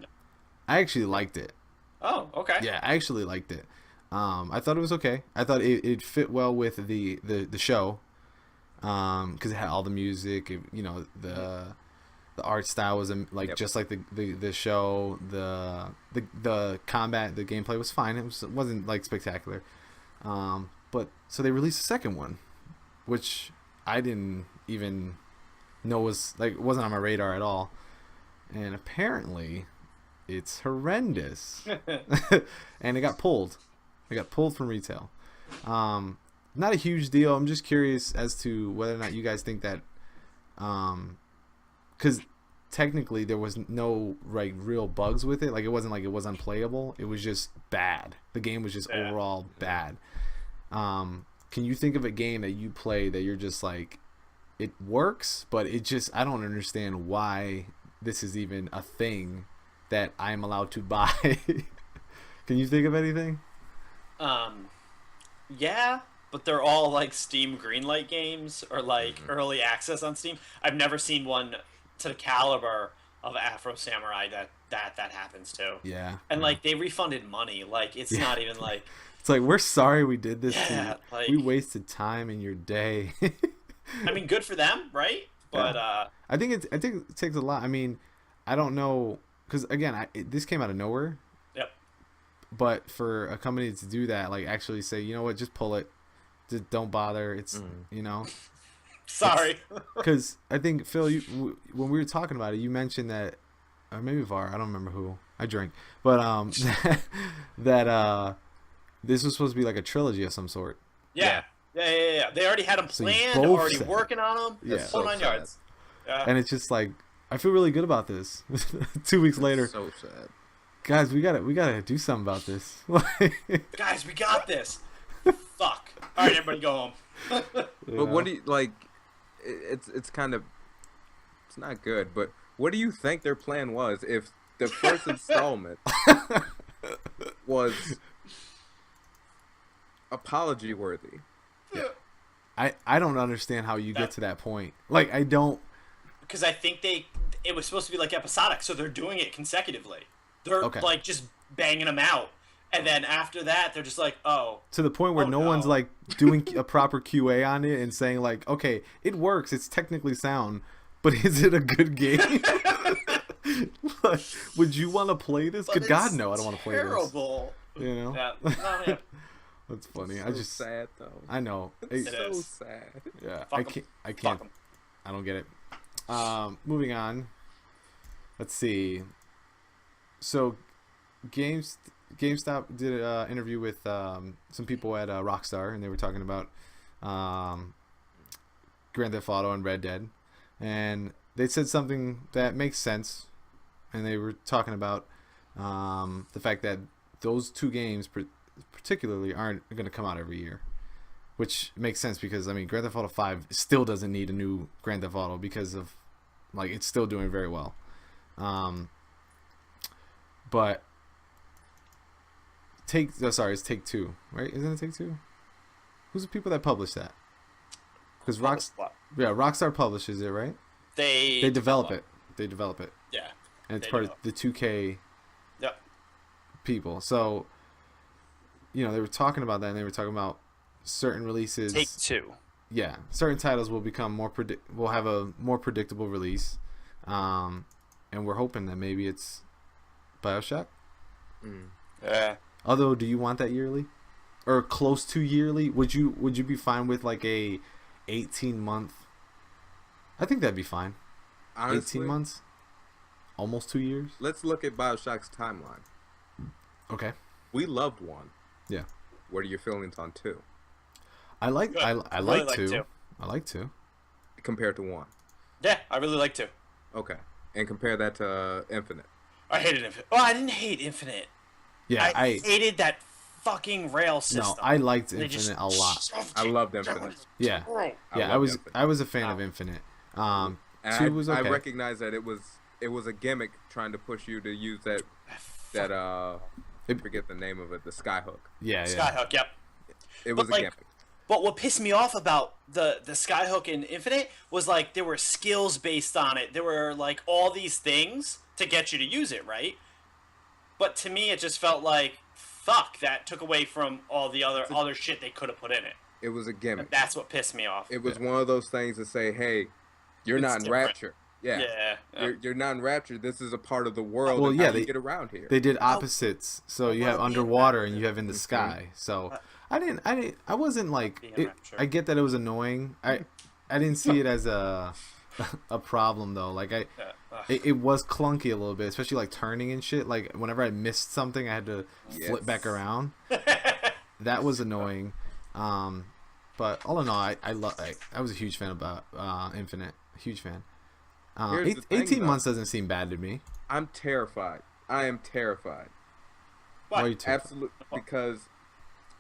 I actually liked it. Oh, okay. Yeah, I actually liked it. I thought it was okay. I thought it fit well with the show, because it had all the music. The art style was like just like the show. The combat, the gameplay was fine. It wasn't like spectacular. But so they released a second one, which I didn't even know wasn't on my radar at all, and apparently it's horrendous. And it got pulled. It got pulled from retail. Not a huge deal. I'm just curious as to whether or not you guys think that, because technically there was no real bugs with it. Like, it wasn't like it was unplayable. It was just bad. The game was just overall bad. Can you think of a game that you play that you're just like, it works, but it just, I don't understand why this is even a thing that I'm allowed to buy? Can you think of anything? Yeah, but they're all like Steam Greenlight games or like early access on Steam. I've never seen one to the caliber of Afro Samurai that happens to. Yeah. And like they refunded money. Like it's not even like it's like, we're sorry we did this to you. Like, we wasted time in your day. I mean, good for them, right? But I think it takes a lot. I mean, I don't know, because again, this came out of nowhere. Yep. But for a company to do that, like actually say, you know what, just pull it, just don't bother. It's sorry. Because I think Phil, when we were talking about it, you mentioned that, or maybe Var, I don't remember who. I drink, but that this was supposed to be like a trilogy of some sort. Yeah. They already had them planned, both already said. working on them. Yeah. Whole 9 yards. Yeah. And it's just like, I feel really good about this. 2 weeks later, So sad. guys, we gotta do something about this. Guys, we got this. Fuck. All right, everybody go home. But what do you like? It's kind of, it's not good. But what do you think their plan was if the first installment was apology worthy? Yeah. I don't understand how you get to that point. Like, I don't. Because I think it was supposed to be like episodic, so they're doing it consecutively. They're like just banging them out. And then after that, they're just like, oh. To the point where no one's like doing a proper QA on it and saying like, okay, it works. It's technically sound, but is it a good game? Like, would you want to play this? Good God, no, I don't want to play this. Terrible. You know? Yeah. No, yeah. That's funny. So I just sad though. I know. It's It so is. sad. Yeah. Fuck I 'em. can't. Fuck 'em. I don't get it. Moving on. Let's see. So, GameStop did an interview with some people at Rockstar, and they were talking about Grand Theft Auto and Red Dead, and they said something that makes sense, and they were talking about the fact that those two games particularly aren't going to come out every year, which makes sense because, I mean, Grand Theft Auto 5 still doesn't need a new Grand Theft Auto because of, like, it's still doing very well. But it's Take-Two, right? Isn't it Take-Two? Who's the people that publish that? Because Rockstar publishes it, right? They develop it. They develop it. Yeah. And it's They part develop. of the 2K Yep. people. So, they were talking about that, and they were talking about certain releases. Take-Two. Yeah, certain titles will become will have a more predictable release, and we're hoping that maybe it's BioShock. Yeah. Although, do you want that yearly, or close to yearly? Would you be fine with like a 18-month? I think that'd be fine. Honestly, 18 months, almost 2 years. let's look at BioShock's timeline. Okay. We loved 1. Yeah. What are your feelings on 2 I like Good. I Really like like 2. 2. I like 2. compared to 1? Yeah, I really like to. Okay, and compare that to Infinite. I hated Infinite. Oh, I didn't hate Infinite. Yeah, I hated that fucking rail system. no, I liked They just Infinite a lot. shoved I it loved down. Infinite. Yeah. Right. Yeah, loved Infinite. I was a fan of Infinite. And 2 was okay. I recognize that it was a gimmick trying to push you to use that I forget the name of it, the skyhook. Yeah, yeah. Skyhook, yep. It But, was a like, gimmick. But what pissed me off about the Skyhook in Infinite was like there were skills based on it. There were like all these things to get you to use it, right? But to me, it just felt like fuck that took away from all the other shit they could have put in it. It was a gimmick. And that's what pissed me off. It was one of those things to say, hey, you're not in different. Rapture. Yeah. Yeah. You're not in Rapture. This is a part of the world. Well, and yeah, how they you get around here. They did opposites. So you have well, underwater yeah. and you have in the sky. So I wasn't like Being Rapture. I get that it was annoying. I didn't see it as a problem though. Like it was clunky a little bit, especially like turning and shit. Like whenever I missed something, I had to flip back around. That was annoying. But all in all, I was a huge fan about Infinite. Huge fan. 18 months doesn't seem bad to me. I'm terrified. I am terrified. Why are you terrified? Absolutely, because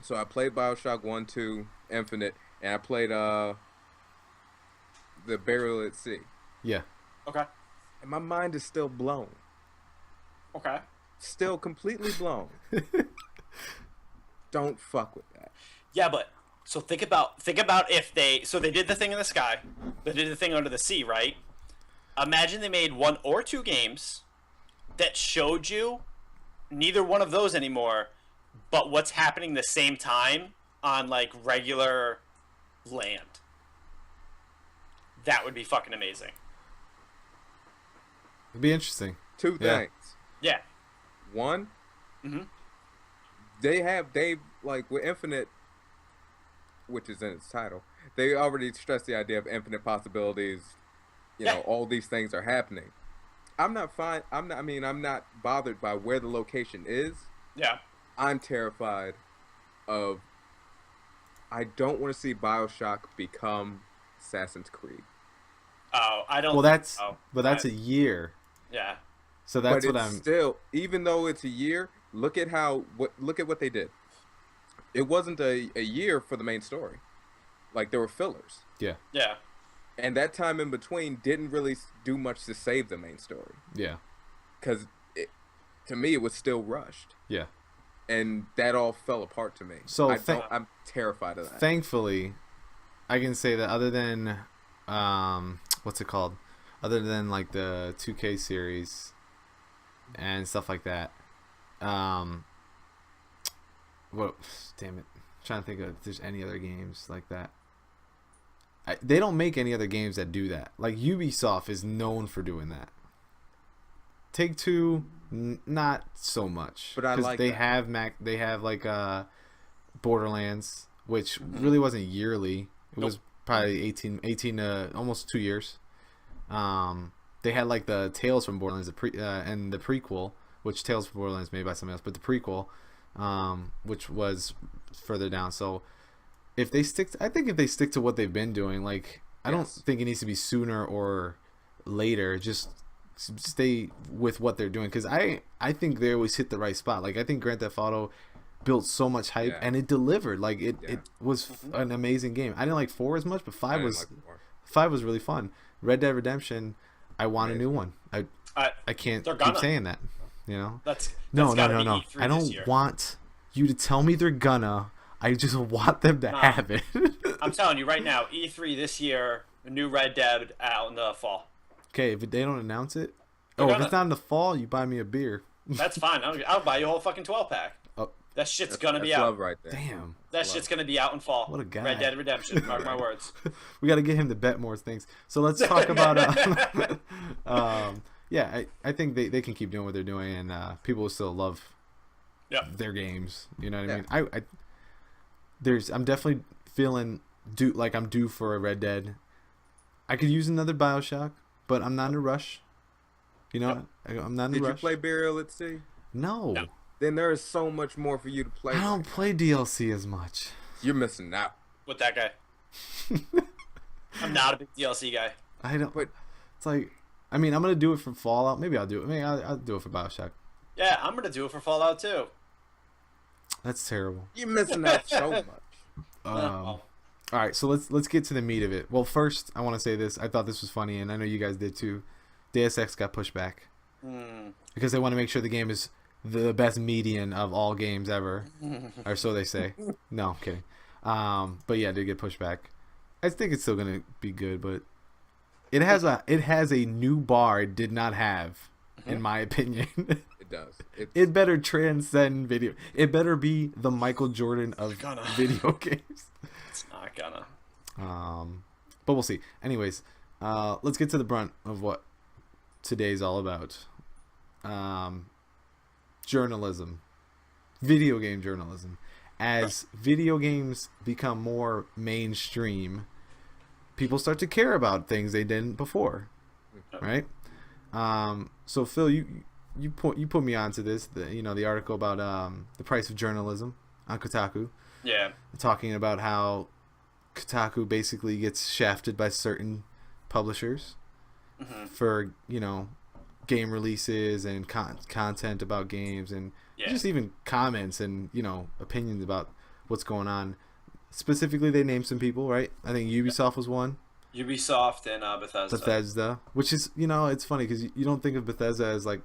so I played BioShock 1, 2, Infinite, and I played the Burial at Sea. Yeah. Okay. And my mind is still blown. Okay. Still completely blown. Don't fuck with that. Yeah, but so think about if they did the thing in the sky, they did the thing under the sea, right? Imagine they made 1 or 2 games that showed you neither one of those anymore, but what's happening the same time on like regular land. That would be fucking amazing. It'd be interesting. Two Yeah. things. Yeah. One, Mhm. they like with Infinite, which is in its title, they already stressed the idea of infinite possibilities. You know, all these things are happening. I'm not bothered by where the location is. Yeah. I'm terrified of. I don't want to see BioShock become Assassin's Creed. Oh, I don't. Well, that's a a year. yeah. So that's but what it's I'm. still, even though it's a year, look at what they did. It wasn't a year for the main story. Like there were fillers. Yeah. Yeah. And that time in between didn't really do much to save the main story. Yeah. Because to me, it was still rushed. Yeah. And that all fell apart to me. So I'm terrified of that. Thankfully, I can say that other than, what's it called? Other than like the 2K series and stuff like that. Well, damn it. I'm trying to think of if there's any other games like that. They don't make any other games that do that. Like Ubisoft is known for doing that. Take-Two, not so much. But I like they that. they have like Borderlands, which really wasn't yearly. It was probably 18 to almost 2 years. They had like the Tales from Borderlands, and the prequel, which Tales from Borderlands made by somebody else, but the prequel, which was further down. So if they stick to what they've been doing, like I don't think it needs to be sooner or later. Just stay with what they're doing, because I think they always hit the right spot. Like I think Grand Theft Auto built so much hype and it delivered. Like it was an amazing game. I didn't like 4 as much, but 5 was really fun. Red Dead Redemption, I want a new one. I can't keep saying that. You know. No. I don't want you to tell me they're gonna. I just want them to have it. I'm telling you right now, E3 this year, a new Red Dead out in the fall. Okay, if they don't announce it, if it's not in the fall, you buy me a beer. That's fine. I'll buy you a whole fucking 12-pack. Oh, that shit's gonna be out. Love right there. Damn. That shit's gonna be out in fall. What a guy. Red Dead Redemption. Mark my words. We got to get him to bet more things. So let's talk about. Yeah, I think they can keep doing what they're doing, and people will still love their games. You know what I mean? I'm definitely feeling I'm due for a Red Dead. I could use another BioShock, but I'm not in a rush. You know, I'm not in a rush. Did you play Burial at Sea? No. Then there is so much more for you to play. I don't play DLC as much. You're missing out. With that guy. I'm not a big DLC guy. I don't. But it's like, I mean, I'm gonna do it for Fallout. Maybe I'll do it. Maybe I'll do it for BioShock. Yeah, I'm gonna do it for Fallout too. That's terrible. You're missing out so much. All right, so let's get to the meat of it. Well, first I want to say this. I thought this was funny, and I know you guys did too. Deus Ex got pushed back because they want to make sure the game is the best median of all games ever, or so they say. No, I'm kidding. But yeah, it did get pushed back. I think it's still gonna be good, but it has a new bar it did not have, in my opinion. It does. It better transcend video. It better be the Michael Jordan of Gonna. video games. It's not gonna. But we'll see. Anyways, let's get to the brunt of what today's all about. Journalism, video game journalism. As video games become more mainstream, people start to care about things they didn't before, right? So Phil, you put me onto this. The article about the price of journalism on Kotaku. Yeah. Talking about how Kotaku basically gets shafted by certain publishers for game releases and content about games and just even comments and opinions about what's going on. Specifically, they named some people, right? I think Ubisoft was one. Ubisoft and Bethesda. Which is it's funny because you don't think of Bethesda as like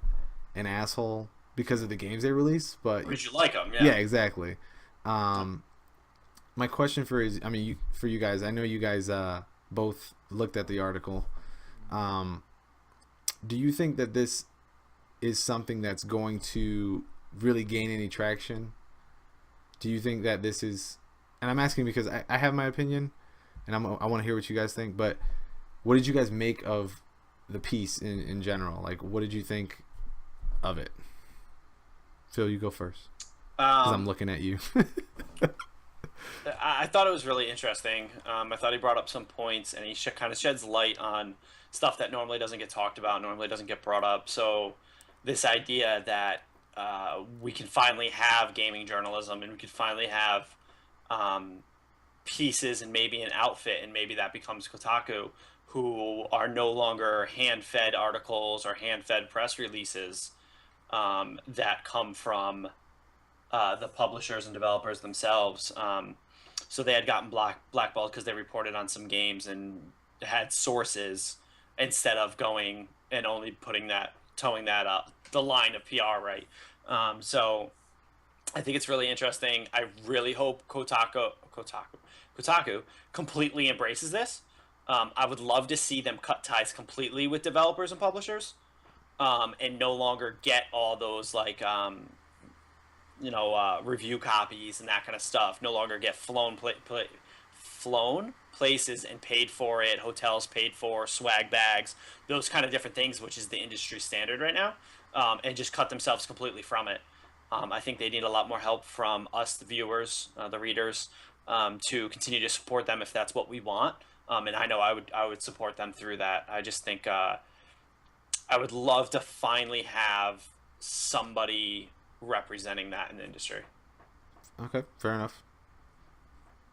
an asshole because of the games they release, but Because you like them, yeah, exactly. My question for you guys, I know you guys both looked at the article. Do you think that this is something that's going to really gain any traction? Do you think that this is, and I'm asking because I have my opinion, and I want to hear what you guys think, but what did you guys make of the piece in general? Like, what did you think of it? Phil, you go first. Because I'm looking at you. I thought it was really interesting. I thought he brought up some points, and he kind of sheds light on stuff that normally doesn't get talked about, normally doesn't get brought up. So this idea that we can finally have gaming journalism, and we can finally have pieces and maybe an outfit, and maybe that becomes Kotaku, who are no longer hand-fed articles or hand-fed press releases that come from the publishers and developers themselves. So they had gotten blackballed because they reported on some games and had sources instead of going and only towing that up the line of PR, right? So I think it's really interesting. I really hope Kotaku completely embraces this. I would love to see them cut ties completely with developers and publishers, and no longer get all those review copies and that kind of stuff. No longer get flown places and paid for it. Hotels paid for, swag bags, those kind of different things, which is the industry standard right now, and just cut themselves completely from it. I think they need a lot more help from us, the viewers, the readers, to continue to support them if that's what we want. And I know I would support them through that. I just think I would love to finally have somebody representing that in the industry. Okay, fair enough.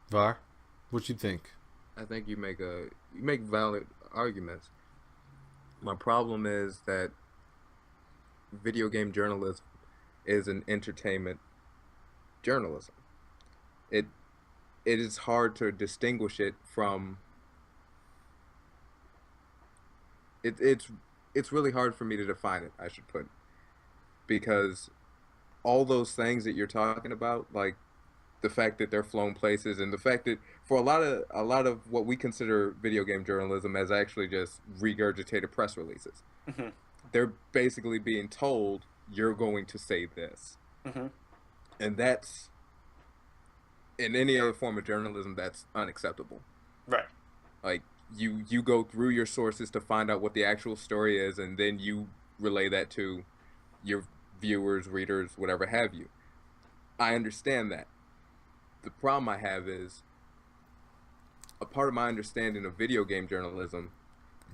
Var, what you think? I think you make valid arguments. My problem is that video game journalism is an entertainment journalism. It is hard to distinguish it from. It's really hard for me to define it, I should put, because all those things that you're talking about, like the fact that they're flown places, and the fact that for a lot of what we consider video game journalism as actually just regurgitated press releases, they're basically being told you're going to say this, and that's, in any other form of journalism, that's unacceptable. Right. Like you go through your sources to find out what the actual story is, and then you relay that to your viewers, readers, whatever have you. I understand that. The problem I have is, a part of my understanding of video game journalism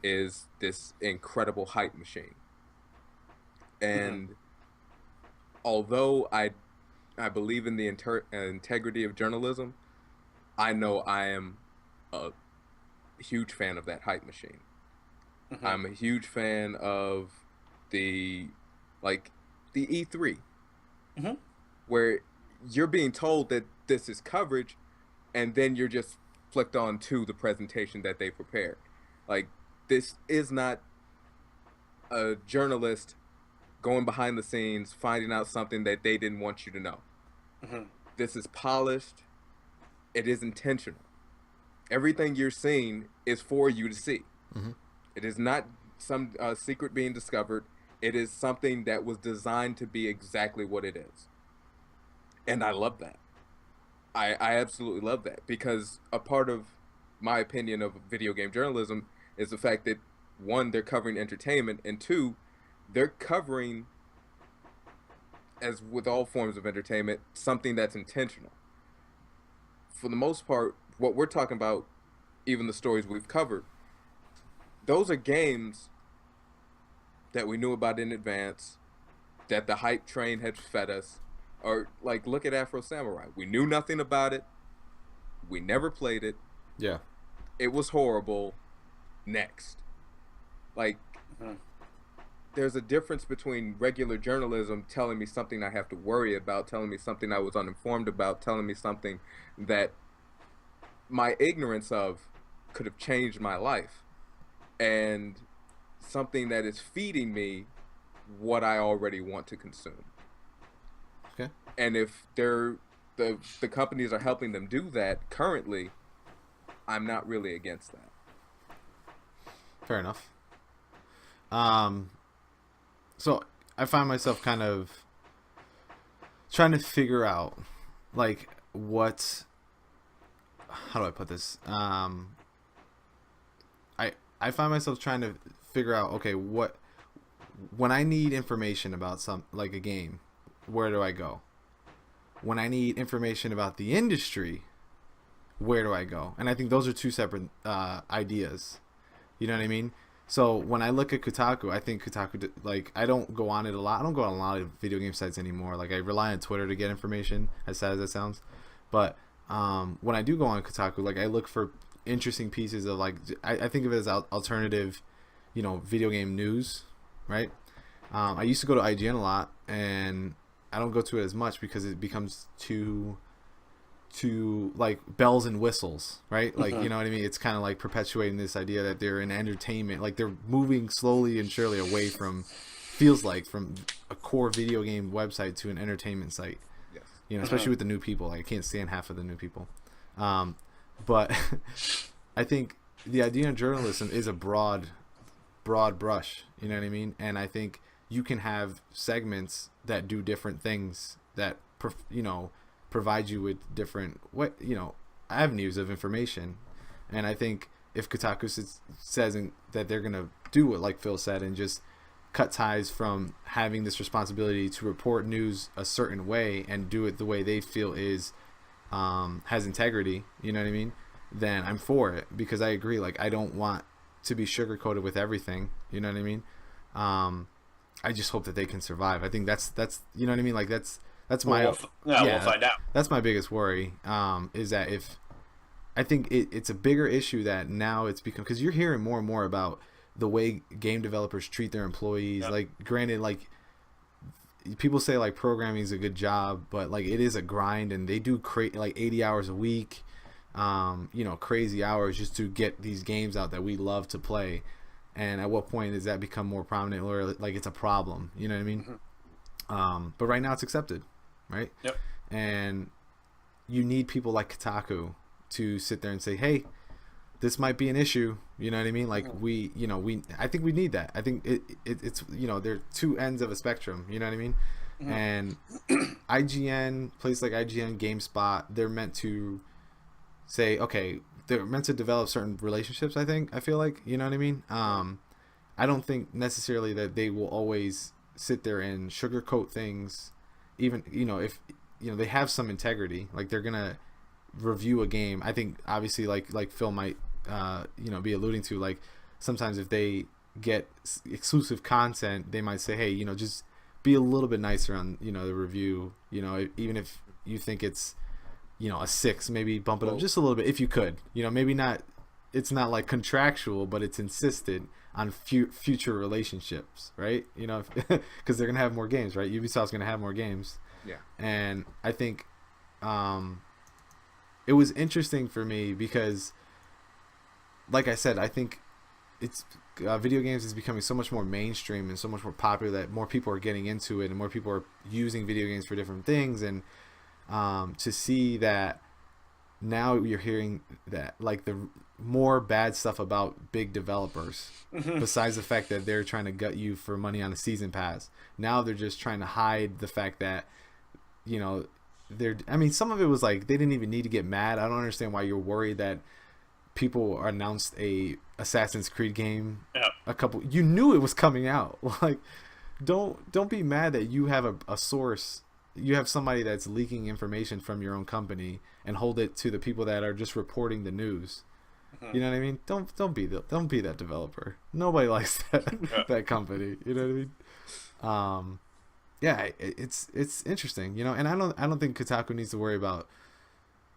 is this incredible hype machine. And although I believe in the integrity of journalism, I know I am a huge fan of that hype machine. I'm a huge fan of the E3, where you're being told that this is coverage, and then you're just flicked on to the presentation that they prepared. Like, this is not a journalist going behind the scenes, finding out something that they didn't want you to know. This is polished. it is intentional. Everything you're seeing is for you to see. Mm-hmm. It is not some secret being discovered. It is something that was designed to be exactly what it is. And I love that. I absolutely love that, because a part of my opinion of video game journalism is the fact that, one, they're covering entertainment, and two, they're covering, as with all forms of entertainment, something that's intentional. For the most part, what we're talking about, even the stories we've covered, those are games that we knew about in advance, that the hype train had fed us. Or, like, look at Afro Samurai. We knew nothing about it. We never played it. Yeah. It was horrible. Next. Like, there's a difference between regular journalism telling me something I have to worry about, telling me something I was uninformed about, telling me something that my ignorance of could have changed my life, and something that is feeding me what I already want to consume. Okay. And if the companies are helping them do that currently, I'm not really against that. Fair enough. So I find myself kind of trying to figure out, like, how do I put this? I find myself trying to figure out, okay, when I need information about like a game, where do I go? When I need information about the industry, where do I go? And I think those are two separate ideas. You know what I mean? So when I look at Kotaku, I think Kotaku, like, I don't go on it a lot. I don't go on a lot of video game sites anymore. Like, I rely on Twitter to get information, as sad as that sounds. But when I do go on Kotaku, like, I look for interesting pieces of, like, I think of it as alternative, video game news, right? I used to go to IGN a lot, and I don't go to it as much because it becomes too like bells and whistles, right? Like, you know what I mean? It's kind of like perpetuating this idea that they're in entertainment. Like, they're moving slowly and surely away from a core video game website to an entertainment site. Yes. Especially with the new people. Like, I can't stand half of the new people. But I think the idea of journalism is a broad brush. You know what I mean? And I think you can have segments that do different things that, provide you with different avenues of information. And I think if Kotaku says that they're gonna do what, like Phil said, and just cut ties from having this responsibility to report news a certain way and do it the way they feel is has integrity, you know what I mean, then I'm for it, because I agree, like, I don't want to be sugar-coated with everything, you know what I mean. I just hope that they can survive. I think that's you know what I mean, like, that's my we'll find out. That's my biggest worry, is that if I think it's a bigger issue that now it's become, because you're hearing more and more about the way game developers treat their employees. Yep. Like, granted, like, people say, like, programming is a good job, but, like, it is a grind, and they do like 80 hours a week, crazy hours just to get these games out that we love to play. And at what point does that become more prominent, or, like, it's a problem? You know what I mean? But right now it's accepted, right? Yep. And you need people like Kotaku to sit there and say, hey, this might be an issue. You know what I mean? Like, I think we need that. I think it's there are two ends of a spectrum. You know what I mean? Mm-hmm. And IGN, places like IGN, GameSpot, they're meant to say, okay, they're meant to develop certain relationships. I feel like, you know what I mean? I don't think necessarily that they will always sit there and sugarcoat things, even, if, they have some integrity, like, they're gonna review a game. I think obviously like Phil might be alluding to, like, sometimes if they get exclusive content, they might say, hey, just be a little bit nicer on the review, even if you think it's a 6, maybe bump it up just a little bit if you could, maybe not, it's not like contractual, but it's insisted on future relationships, right? Because they're gonna have more games, right? Ubisoft's gonna have more games. Yeah. And I think it was interesting for me because, like I said, I think it's video games is becoming so much more mainstream and so much more popular that more people are getting into it and more people are using video games for different things. And to see that now you're hearing that like the more bad stuff about big developers besides the fact that they're trying to gut you for money on a season pass. Now they're just trying to hide the fact that, you know, I mean, some of it was like they didn't even need to get mad. I don't understand why you're worried that people announced a Assassin's Creed game you knew it was coming out. Like, don't be mad that you have a source, you have somebody that's leaking information from your own company and hold it to the people that are just reporting the news. You know what I mean? Don't be that developer. Nobody likes that company. You know what I mean? Yeah, it's interesting, you know, and I don't think Kotaku needs to worry about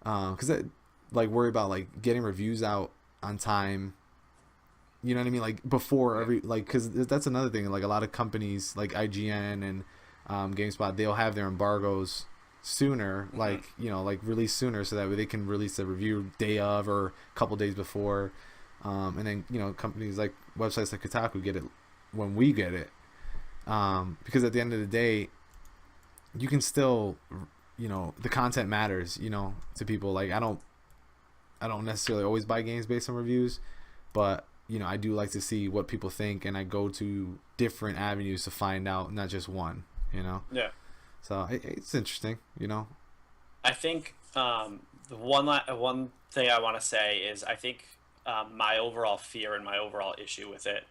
worry about like getting reviews out on time. You know what I mean? Like before because that's another thing. Like a lot of companies like IGN and GameSpot, they'll have their embargoes sooner, like, you know, like release sooner so that way they can release a review day of or a couple days before. And then, you know, companies like websites like Kotaku get it when we get it. Because at the end of the day, you can still, you know, the content matters, you know, to people. Like I don't necessarily always buy games based on reviews, but you know, I do like to see what people think, and I go to different avenues to find out, not just one, you know? Yeah. So it's interesting, you know? I think the one thing I want to say is I think my overall fear and my overall issue with it,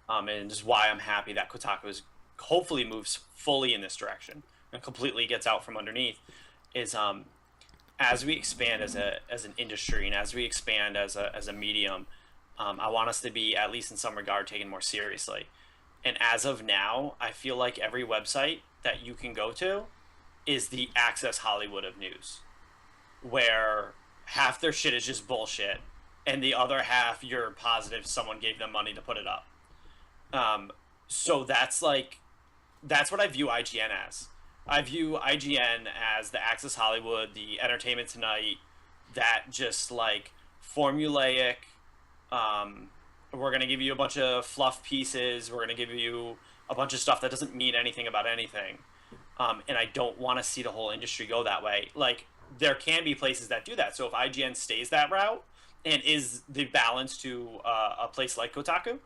and just why I'm happy that Kotaku hopefully moves fully in this direction and completely gets out from underneath, is as we expand as an industry and as we expand as a medium, I want us to be, at least in some regard, taken more seriously. And as of now, I feel like every website that you can go to is the Access Hollywood of news, where half their shit is just bullshit, and the other half you're positive someone gave them money to put it up. So that's what I view IGN as. I view IGN as the Access Hollywood, the Entertainment Tonight, that just like formulaic. We're going to give you a bunch of fluff pieces. We're going to give you a bunch of stuff that doesn't mean anything about anything. And I don't want to see the whole industry go that way. Like, there can be places that do that. So if IGN stays that route and is the balance to a place like Kotaku,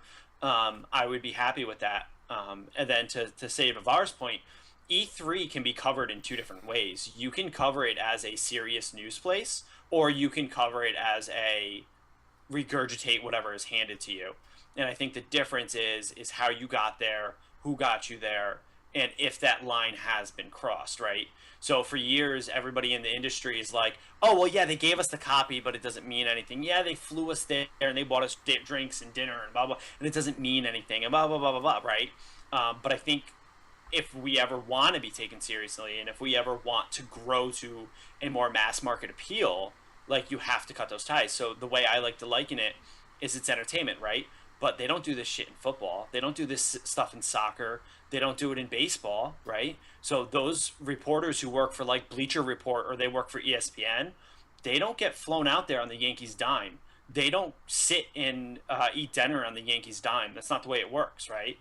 I would be happy with that. And then to say Levar's point, E3 can be covered in two different ways. You can cover it as a serious news place, or you can cover it as a regurgitate whatever is handed to you. And I think the difference is how you got there, who got you there, and if that line has been crossed, right? So for years, everybody in the industry is like, oh, well, yeah, they gave us the copy, but it doesn't mean anything. Yeah, they flew us there, and they bought us drinks and dinner and blah, blah, and it doesn't mean anything, and blah, blah, blah, blah, blah, right? But I think if we ever want to be taken seriously, and if we ever want to grow to a more mass market appeal, like, you have to cut those ties. So the way I like to liken it is it's entertainment, right? But they don't do this shit in football. They don't do this stuff in soccer. They don't do it in baseball, right? So those reporters who work for like Bleacher Report or they work for ESPN, they don't get flown out there on the Yankees dime. They don't sit and eat dinner on the Yankees dime. That's not the way it works, right?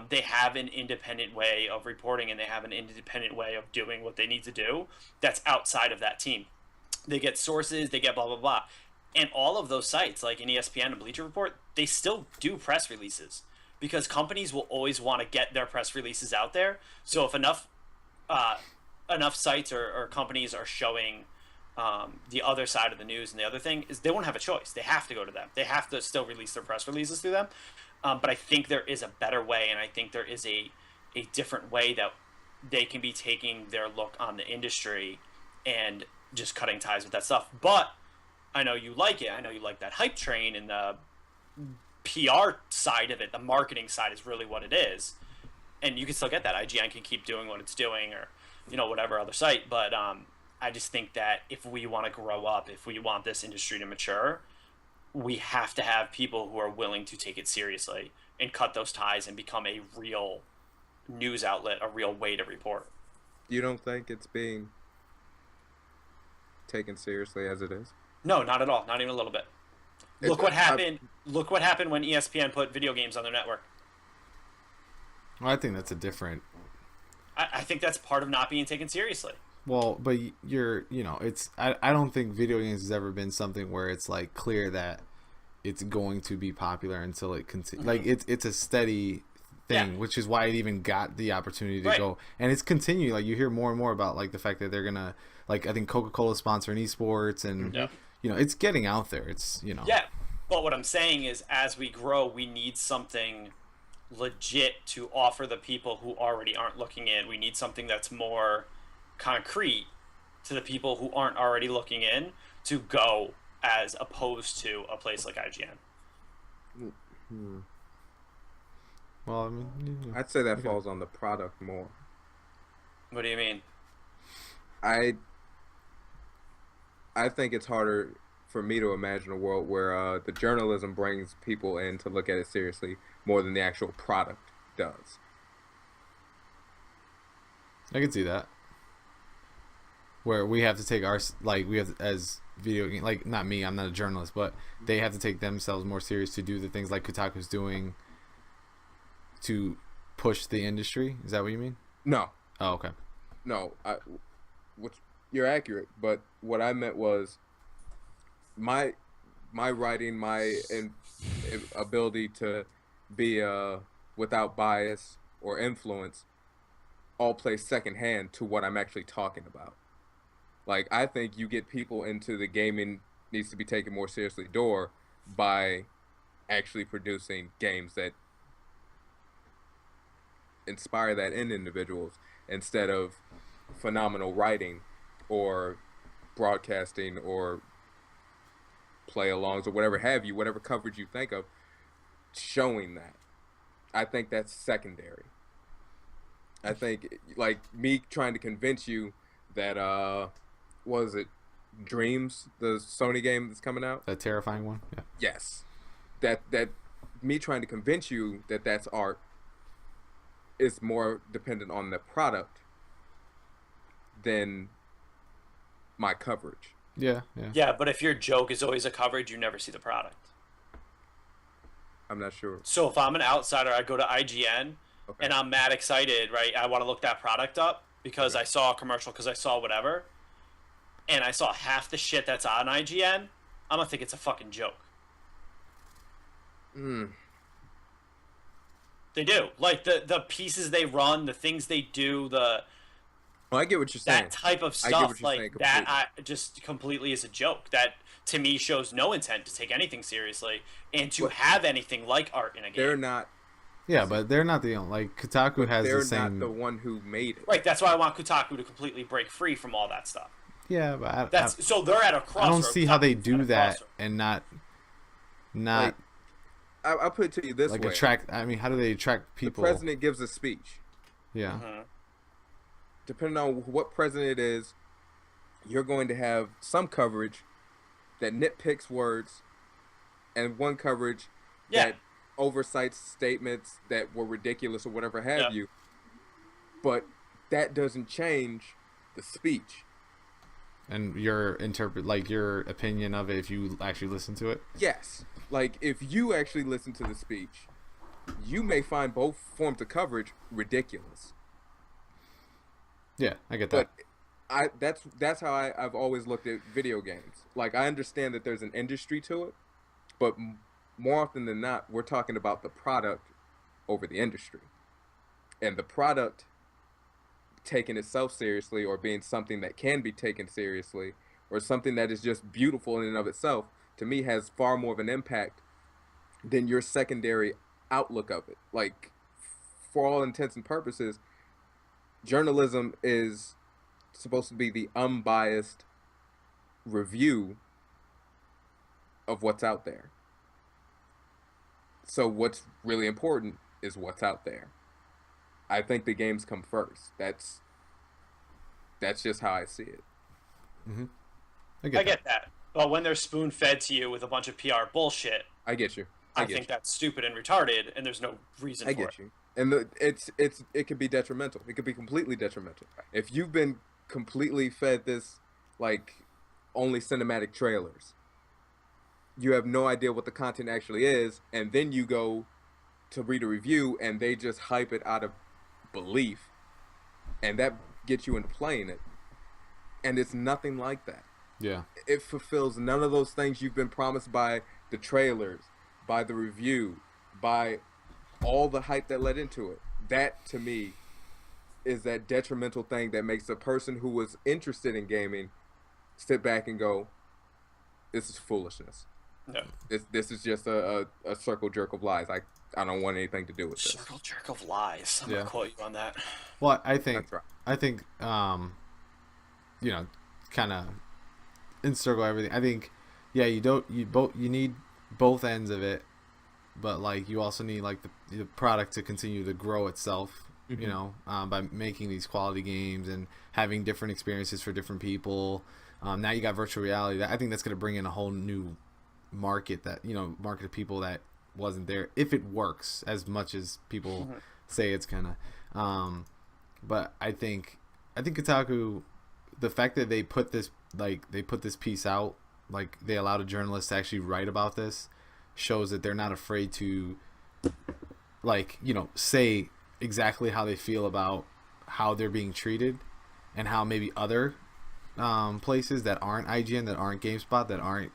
They have an independent way of reporting, and they have an independent way of doing what they need to do that's outside of that team. They get sources, they get blah, blah, blah. And all of those sites, like in ESPN and Bleacher Report, they still do press releases because companies will always want to get their press releases out there. So if enough sites or companies are showing the other side of the news, and the other thing is they won't have a choice. They have to go to them. They have to still release their press releases through them. But I think there is a better way, and I think there is a different way that they can be taking their look on the industry and just cutting ties with that stuff. But I know you like it. I know you like that hype train, and the PR side of it, the marketing side is really what it is. And you can still get that. IGN can keep doing what it's doing, or, you know, whatever other site. But I just think that if we want to grow up, if we want this industry to mature, we have to have people who are willing to take it seriously and cut those ties and become a real news outlet, a real way to report. You don't think it's being taken seriously as it is? No, not at all. Not even a little bit. Look what happened when ESPN put video games on their network. Well, I think that's a different... I think that's part of not being taken seriously. Well, but it's I don't think video games has ever been something where it's like clear that it's going to be popular until it like it's a steady thing, which is why it even got the opportunity to go, and it's continuing. Like you hear more and more about like the fact that they're gonna, like, I think Coca-Cola sponsoring esports, and it's getting out there. It's but what I'm saying is, as we grow, we need something legit to offer the people who already aren't looking in. We need something that's more concrete to the people who aren't already looking in to go, as opposed to a place like IGN. Well, I mean, I'd say that falls on the product more. What do you mean? I think it's harder for me to imagine a world where the journalism brings people in to look at it seriously more than the actual product does. I can see that. Where we have to take we have, as video game, like, not me, I'm not a journalist, but they have to take themselves more serious to do the things like Kotaku's doing to push the industry. Is that what you mean? No. Oh, okay. No, which you're accurate, but what I meant was my writing, my ability to be without bias or influence all plays secondhand to what I'm actually talking about. Like, I think you get people into the gaming needs to be taken more seriously door by actually producing games that inspire that in individuals instead of phenomenal writing or broadcasting or play-alongs or whatever have you, whatever coverage you think of, showing that. I think that's secondary. I think, like, me trying to convince you that, what was it, Dreams, the Sony game that's coming out? That terrifying one? Yeah. Yes. That me trying to convince you that that's art is more dependent on the product than my coverage. Yeah. Yeah, but if your joke is always a coverage, you never see the product. I'm not sure. So if I'm an outsider, I go to IGN, and I'm mad excited, right? I want to look that product up because I saw a commercial, because I saw whatever, and I saw half the shit that's on IGN, I'm gonna think it's a fucking joke. They do. Like, the pieces they run, the things they do, Well, I get what you're saying. that type of stuff, like, that just completely is a joke. That, to me, shows no intent to take anything seriously and to have anything like art in a game. They're not. Yeah, but they're not the only. Like, Kotaku has the same. They're not the one who made it. Right. That's why I want Kotaku to completely break free from all that stuff. Yeah, but so they're at a crossroads. I don't see how they do that and not. Like, I'll put it to you this way. Attract. I mean, how do they attract people? The president gives a speech. Yeah. Depending on what president it is, you're going to have some coverage that nitpicks words, and one coverage that oversights statements that were ridiculous or whatever have you. But that doesn't change the speech. And your your opinion of it, if you actually listen to it. Yes, like, if you actually listen to the speech, you may find both forms of coverage ridiculous. Yeah, I get that. But that's how I've always looked at video games. Like, I understand that there's an industry to it, but more often than not, we're talking about the product over the industry, and the product taking itself seriously, or being something that can be taken seriously, or something that is just beautiful in and of itself, to me has far more of an impact than your secondary outlook of it. Like, for all intents and purposes, journalism is supposed to be the unbiased review of what's out there. So what's really important is what's out there. I think the games come first. That's just how I see it. I get that. But when they're spoon-fed to you with a bunch of PR bullshit, I get you. I think that's stupid and retarded, and there's no reason for it. I get you. And it could be detrimental. It could be completely detrimental. If you've been completely fed this, like, only cinematic trailers, you have no idea what the content actually is, and then you go to read a review and they just hype it out of belief, and that gets you into playing it. and it's nothing like that. Yeah. It fulfills none of those things you've been promised by the trailers, by the review, by all the hype that led into it. That, to me, is that detrimental thing that makes a person who was interested in gaming sit back and go, this is foolishness. No. This is just a circle jerk of lies. I don't want anything to do with this. Circle jerk of lies. I'm Yeah. gonna quote you on that. Well, I think That's right. you know, kind of encircle everything. I think, yeah, you need both ends of it, but like you also need like the product to continue to grow itself. Mm-hmm. You know, by making these quality games and having different experiences for different people. Now you got virtual reality. I think that's going to bring in a whole new market market of people that wasn't there, if it works as much as people say it's gonna. But I think Kotaku, the fact that they put this piece out, like they allowed a journalist to actually write about this, shows that they're not afraid to, like, you know, say exactly how they feel about how they're being treated, and how maybe other places that aren't IGN, that aren't GameSpot, that aren't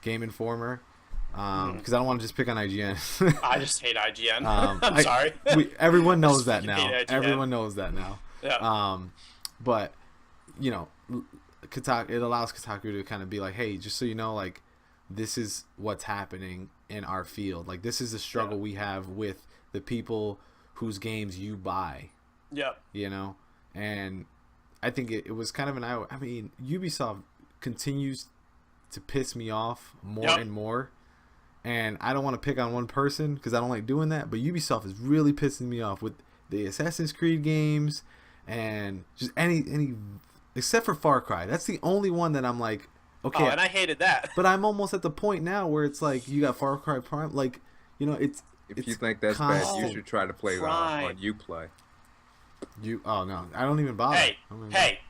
Game Informer, because I don't want to just pick on IGN. I just hate IGN. I'm sorry. Everyone knows that hate now. IGN. Everyone knows that now. Yeah. But you know, Kotaku, it allows Kotaku to kind of be like, hey, just so you know, like, this is what's happening in our field. Like, this is the struggle we have with the people whose games you buy. Yeah. You know, and I think it was kind of an eye. I mean, Ubisoft continues to piss me off more and more. And I don't want to pick on one person because I don't like doing that. But Ubisoft is really pissing me off with the Assassin's Creed games and just any except for Far Cry. That's the only one that I'm like, okay. Oh, and I hated that. But I'm almost at the point now where it's like you got Far Cry Prime. Like, you know, it's. If you think that's bad, you should try to play on Uplay. Oh no, I don't even bother. Hey.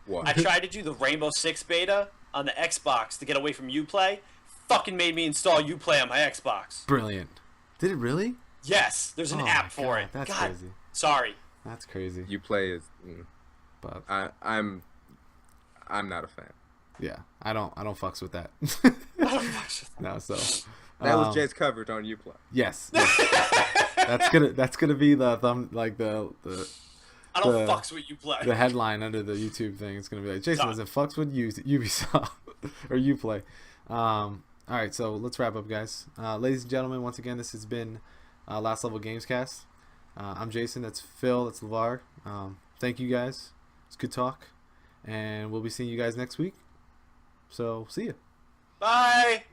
What? I tried to do the Rainbow Six beta on the Xbox to get away from Uplay. Fucking made me install Uplay on my Xbox. Brilliant. Did it really? Yes, there's an app for it. That's God, crazy. sorry. That's crazy. Uplay is. But I'm not a fan. Yeah, I don't fucks with that. No, so that was Jay's coverage on Uplay. Yes. That's gonna be the thumb, like the I don't fucks with Uplay. The headline under the YouTube thing. It's gonna be like, Jason doesn't fucks with Ubisoft or Uplay. All right, so let's wrap up, guys. Ladies and gentlemen, once again, this has been Last Level Gamescast. I'm Jason. That's Phil. That's Levar. Thank you, guys. It's good talk, and we'll be seeing you guys next week. So, see ya. Bye.